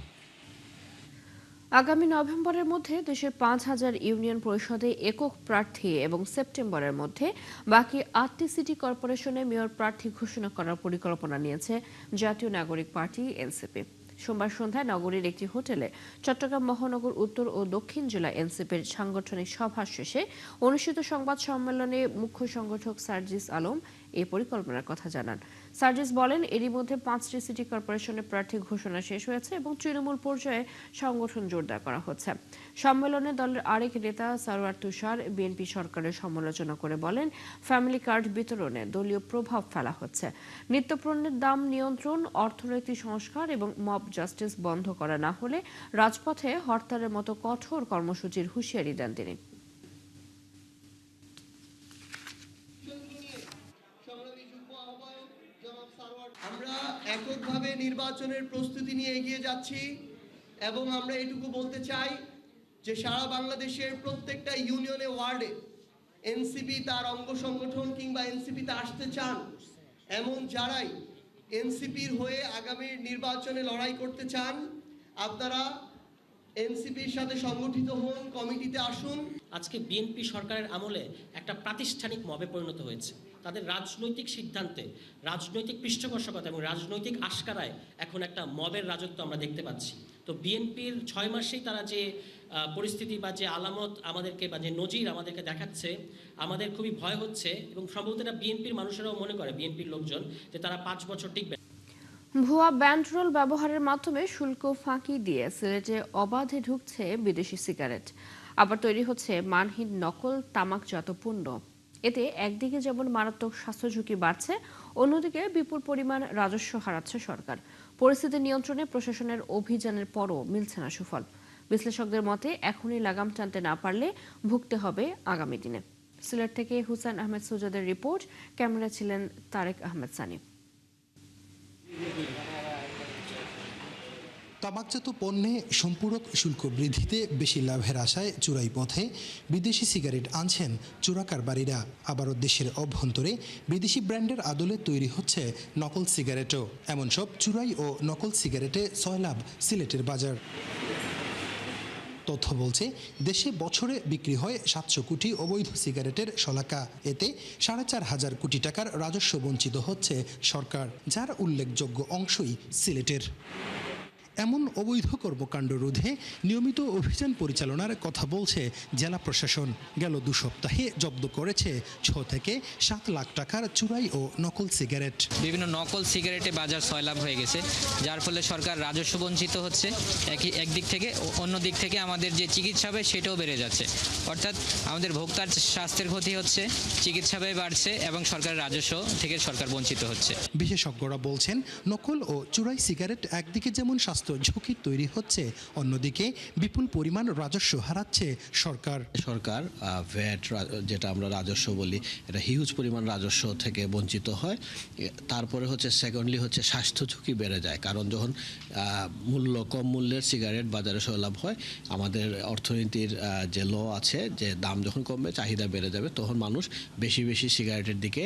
আগামী নভেম্বরের মধ্যে দেশের ৫,০০০ ইউনিয়ন পরিষদে একক প্রার্থী এবং সেপ্টেম্বরের মধ্যে বাকি ৮টি সিটি কর্পোরেশনে মেয়র প্রার্থী ঘোষণা করার পরিকল্পনা নিয়েছে জাতীয় নাগরিক পার্টি এনসিপি। সোমবার সন্ধ্যায় নগরীর একটি হোটেলে চট্টগ্রাম মহানগর উত্তর ও দক্ষিণ জেলা এনসিপির সাংগঠনিক সভা শেষে অনুষ্ঠিত সংবাদ সম্মেলনে মুখ্য সংগঠক সার্জিস আলম এই পরিকল্পনার কথা জানান। সার্জিস বলেন, এরই মধ্যে 5টি সিটি কর্পোরেশনের প্রার্থী ঘোষণা শেষ হয়েছে এবং তৃণমূল পর্যায়ে সংগঠন জোরদার করা হচ্ছে। সম্মেলনে দলের আরেক নেতা সারোয়ার তুষার বিএনপি সরকারের সমালোচনা করে বলেন, ফ্যামিলি কার্ড বিতরণে দলীয় প্রভাব ফেলা হচ্ছে। নিত্যপণ্যের দাম নিয়ন্ত্রণ, অর্থনৈতিক সংস্কার এবং মব জাস্টিস বন্ধ করা না হলে রাজপথে হরতালের মতো কঠোর কর্মসূচির হুঁশিয়ারি দেন তিনি। আমরা এককভাবে নির্বাচনের প্রস্তুতি নিয়ে এগিয়ে যাচ্ছি এবং আমরা এটুকু বলতে চাই যে সারা বাংলাদেশের প্রত্যেকটা ইউনিয়নে ওয়ার্ডে এনসিপি তার অঙ্গ সংগঠন কিংবা এনসিপিতে আসতে চান এমন যারাই এনসিপির হয়ে আগামী নির্বাচনে লড়াই করতে চান, আপনারা এনসিপির সাথে সংগঠিত হন, কমিটিতে আসুন। আজকে বিএনপি সরকারের আমলে একটা প্রাতিষ্ঠানিক মবে পরিণত হয়েছে। তাদের রাজনৈতিক সিদ্ধান্তে, রাজনৈতিক পৃষ্ঠপোষকতা এবং রাজনৈতিক আশকারায় এখন একটা মবের রাজত্ব আমরা দেখতে পাচ্ছি। তো বিএনপির 6 মাসেই তারা যে পরিস্থিতি বা যে আলামত আমাদেরকে বা যে নজির আমাদেরকে দেখাচ্ছে, আমাদের খুবই ভয় হচ্ছে এবং সম্ভবত এটা বিএনপির মানুষেরাও মনে করে, বিএনপির লোকজন, যে তারা 5 বছর টিকবে। ভুয়া ব্যান্ডরোল ব্যবহারের মাধ্যমে শুল্ক ফাঁকি দিয়ে সিলেটে অবাধে ঢুকছে বিদেশি সিগারেট। আবার তৈরি হচ্ছে মানহীন নকল তামাকজাত পণ্য। এতে একদিকে যেমন মারাত্মক স্বাস্থ্য ঝুঁকি বাড়ছে, অন্যদিকে বিপুল পরিমাণ রাজস্ব হারাচ্ছে সরকার। পরিস্থিতি নিয়ন্ত্রণে প্রশাসনের অভিযানের পরও মিলছে না সুফল। বিশ্লেষকদের মতে এখনই লাগাম টানতে না পারলে ভুগতে হবে আগামী দিনে। সিলেট থেকে হুসেন আহমেদ সুজাদের রিপোর্ট, ক্যামেরা ছিলেন তারেক আহমেদ সানি। তামাকজাত পণ্যে সম্পূরক শুল্ক বৃদ্ধিতে বেশি লাভের আশায় চোরাই পথে বিদেশি সিগারেট আনছেন চোরা কারবারিরা। আবারও দেশের অভ্যন্তরে বিদেশি ব্র্যান্ডের আদলে তৈরি হচ্ছে নকল সিগারেটও। এমন সব চুরাই ও নকল সিগারেটে সয়লাভ সিলেটের বাজার। তথ্য বলছে, দেশে বছরে বিক্রি হয় 700 কোটি অবৈধ সিগারেটের শলাকা। এতে 4,500 কোটি টাকার রাজস্ব বঞ্চিত হচ্ছে সরকার, যার উল্লেখযোগ্য অংশই সিলেটের। এমন অবৈধ কর্মকাণ্ড রোধে নিয়মিত অভিযান পরিচালনার কথা বলছে জেলা প্রশাসন। গেল 2 সপ্তাহে জব্দ করেছে 6 থেকে 7 লাখ টাকার চুরাই ও নকল সিগারেট। বিভিন্ন নকল সিগারেটে বাজার সয়লাভ হয়ে গেছে, যার ফলে সরকার রাজস্ব বঞ্চিত হচ্ছে একদিক থেকে, অন্য দিক থেকে আমাদের যে চিকিৎসা ব্যয় সেটাও বেড়ে যাচ্ছে। অর্থাৎ আমাদের ভোক্তার স্বাস্থ্যের ক্ষতি হচ্ছে, চিকিৎসা ব্যয় বাড়ছে এবং সরকারের রাজস্ব থেকে সরকার বঞ্চিত হচ্ছে। বিশেষজ্ঞরা বলছেন, নকল ও চুরাই সিগারেট একদিকে যেমন স্বাস্থ্য ঝুঁকি তৈরি হচ্ছে, অন্যদিকে বিপুল পরিমাণ রাজস্ব হারাচ্ছে সরকার। সরকার ভ্যাট যেটা আমরা রাজস্ব বলি, এটা হিউজ পরিমাণ রাজস্ব থেকে বঞ্চিত হয়। তারপরে হচ্ছে সেকেন্ডলি হচ্ছে স্বাস্থ্য ঝুঁকি বেড়ে যায়, কারণ যখন কম মূল্যের সিগারেট বাজারে সয়লাভ হয়, আমাদের অর্থনীতির যে ল আছে যে দাম যখন কমবে চাহিদা বেড়ে যাবে, তখন মানুষ বেশি বেশি সিগারেটের দিকে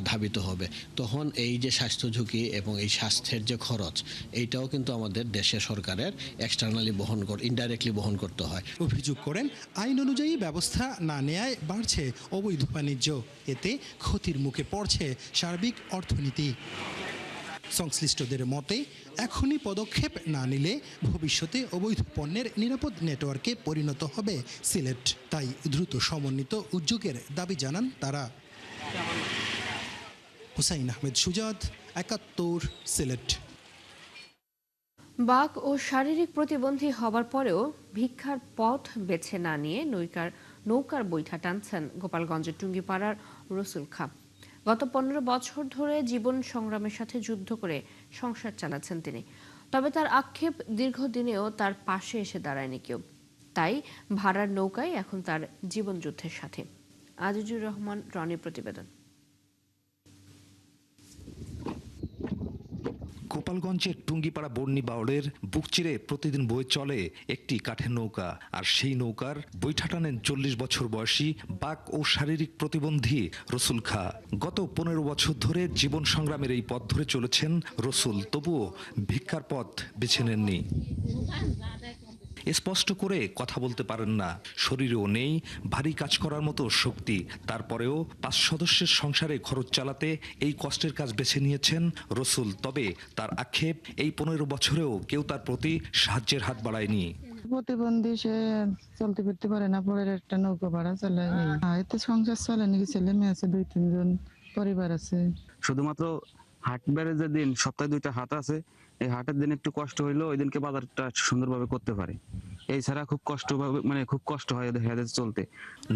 ধাবিত হবে। তখন এই যে স্বাস্থ্য ঝুঁকি এবং এই স্বাস্থ্যের যে খরচ, এইটাও কিন্তু আমাদের দেশের সরকারের এক্সটার্নালি ইনডাইরেক্টলি বহন করতে হয়। অভিযোগ করেন, আইন অনুযায়ী ব্যবস্থা না নেয়ায় বাড়ছে অবৈধ বাণিজ্য। এতে ক্ষতির মুখে পড়ছে সার্বিক অর্থনীতি। সংশ্লিষ্টদের মতে, এখনই পদক্ষেপ না নিলে ভবিষ্যতে অবৈধ পণ্যের নিরাপদ নেটওয়ার্কে পরিণত হবে সিলেট। তাই দ্রুত সমন্বিত উদ্যোগের দাবি জানান তারা। হুসাইন আহমেদ সুজাদ, 71 সিলেট। বাক ও শারীরিক প্রতিবন্ধী হবার পরেও ভিক্ষার পথ বেছে না নিয়ে নৌকার বৈঠা টানছেন গোপালগঞ্জের টুঙ্গিপাড়ার রসুল খাঁ। গত 15 বছর ধরে জীবন সংগ্রামের সাথে যুদ্ধ করে সংসার চালাচ্ছেন তিনি। তবে তার আক্ষেপ, দীর্ঘদিনেও তার পাশে এসে দাঁড়ায়নি কেউ। তাই ভাড়ার নৌকায় এখন তার জীবন যুদ্ধের সাথে। আজিজুর রহমান রনির প্রতিবেদন। গোপালগঞ্জের টুঙ্গিপাড়া বর্ণি বাউলের বুক চিরে প্রতিদিন বয়ে চলে একটি কাঠের নৌকা। আর সেই নৌকার বৈঠা টানেন 40 বছর বয়সী বাক ও শারীরিক প্রতিবন্ধী রসুল খাঁ। গত 15 বছর ধরে জীবন সংগ্রামের এই পথ ধরে চলেছেন রসুল, তবুও ভিক্ষার পথ বেছে নেননি। স্পষ্ট করে কথা বলতে পারেন না, শরীরেও নেই ভারী কাজ করার মতো শক্তি। তারপরেও 5 সদস্যের সংসারে খরচ চালাতে এই কষ্টের কাজ বেছে নিয়েছেন রসুল। তবে তার আক্ষেপ, এই 15 বছরেও কেউ তার প্রতি সাহায্যের হাত বাড়ায়নি। প্রতিবন্ধী, সে চলতে ফিরতে পারে না, পরে একটা নৌকা ভাড়া চলে, এতে সংসার চলে নাকি, ছেলে মেয়ে আছে 2-3 জন, পরিবার আছে। শুধুমাত্র হাট ব্যারেজের দিন সপ্তাহে 2টা হাট আছে, এই হাটের দিন একটু কষ্ট হইলেও ওই দিনকে বাজারটা সুন্দরভাবে করতে পারে। এছাড়া খুব কষ্ট হয় হেঁটে চলতে।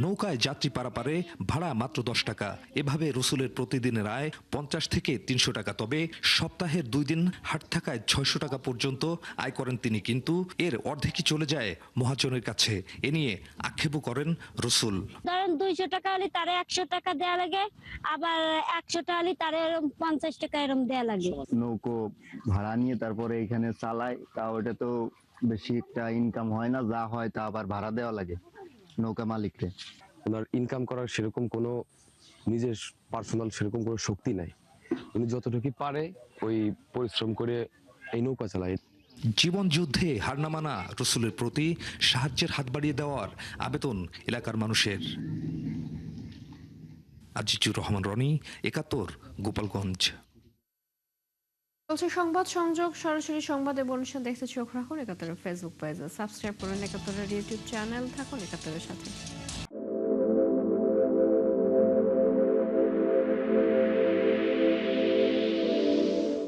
নৌকায় যাত্রী পারাপারে ভাড়া মাত্র 10 টাকা। এভাবে রসুলের প্রতিদিনের আয় 50 থেকে 300 টাকা। তবে সপ্তাহের 2 দিন হাট থাকায় 600 টাকা পর্যন্ত আয় করেন তিনি, কিন্তু এর অর্ধেকই চলে যায় মহাজনের কাছে। এ নিয়ে আক্ষেপও করেন রসুল। ধরেন 200 টাকা হলে তারে 100 টাকা দেয়া লাগে, আবার 100 টাকা হলে তারে 50 টাকা এরকম দেয়া লাগে। নৌকো ভাড়া নিয়ে তারপরে এখানে চালায়, তাও এটা তো বেশি একটা ইনকাম হয় না, যা হয় তা আবার ভাড়া দেওয়া লাগে নৌকা মালিককে। ওনার ইনকাম করার সেরকম কোনো নিজের পার্সোনাল সেরকম কোনো শক্তি নাই, উনি যতটুকু পারে ওই পরিশ্রম করে এই নৌকা চালায়। জীবন যুদ্ধে হার না মানা রসুলের প্রতি সাহায্যের হাত বাড়িয়ে দেওয়ার আবেদন এলাকার মানুষের। আজিজুর রহমান রনি, 71, গোপালগঞ্জ। চলছে সংবাদ সংযোগ, সরাসরি সংবাদ এবং অনুষ্ঠান দেখতে চোখ রাখুন 71 ফেসবুক পেজে, সাবস্ক্রাইব করুন 71 ইউটিউব চ্যানেল, থাকুন 71 সাথে।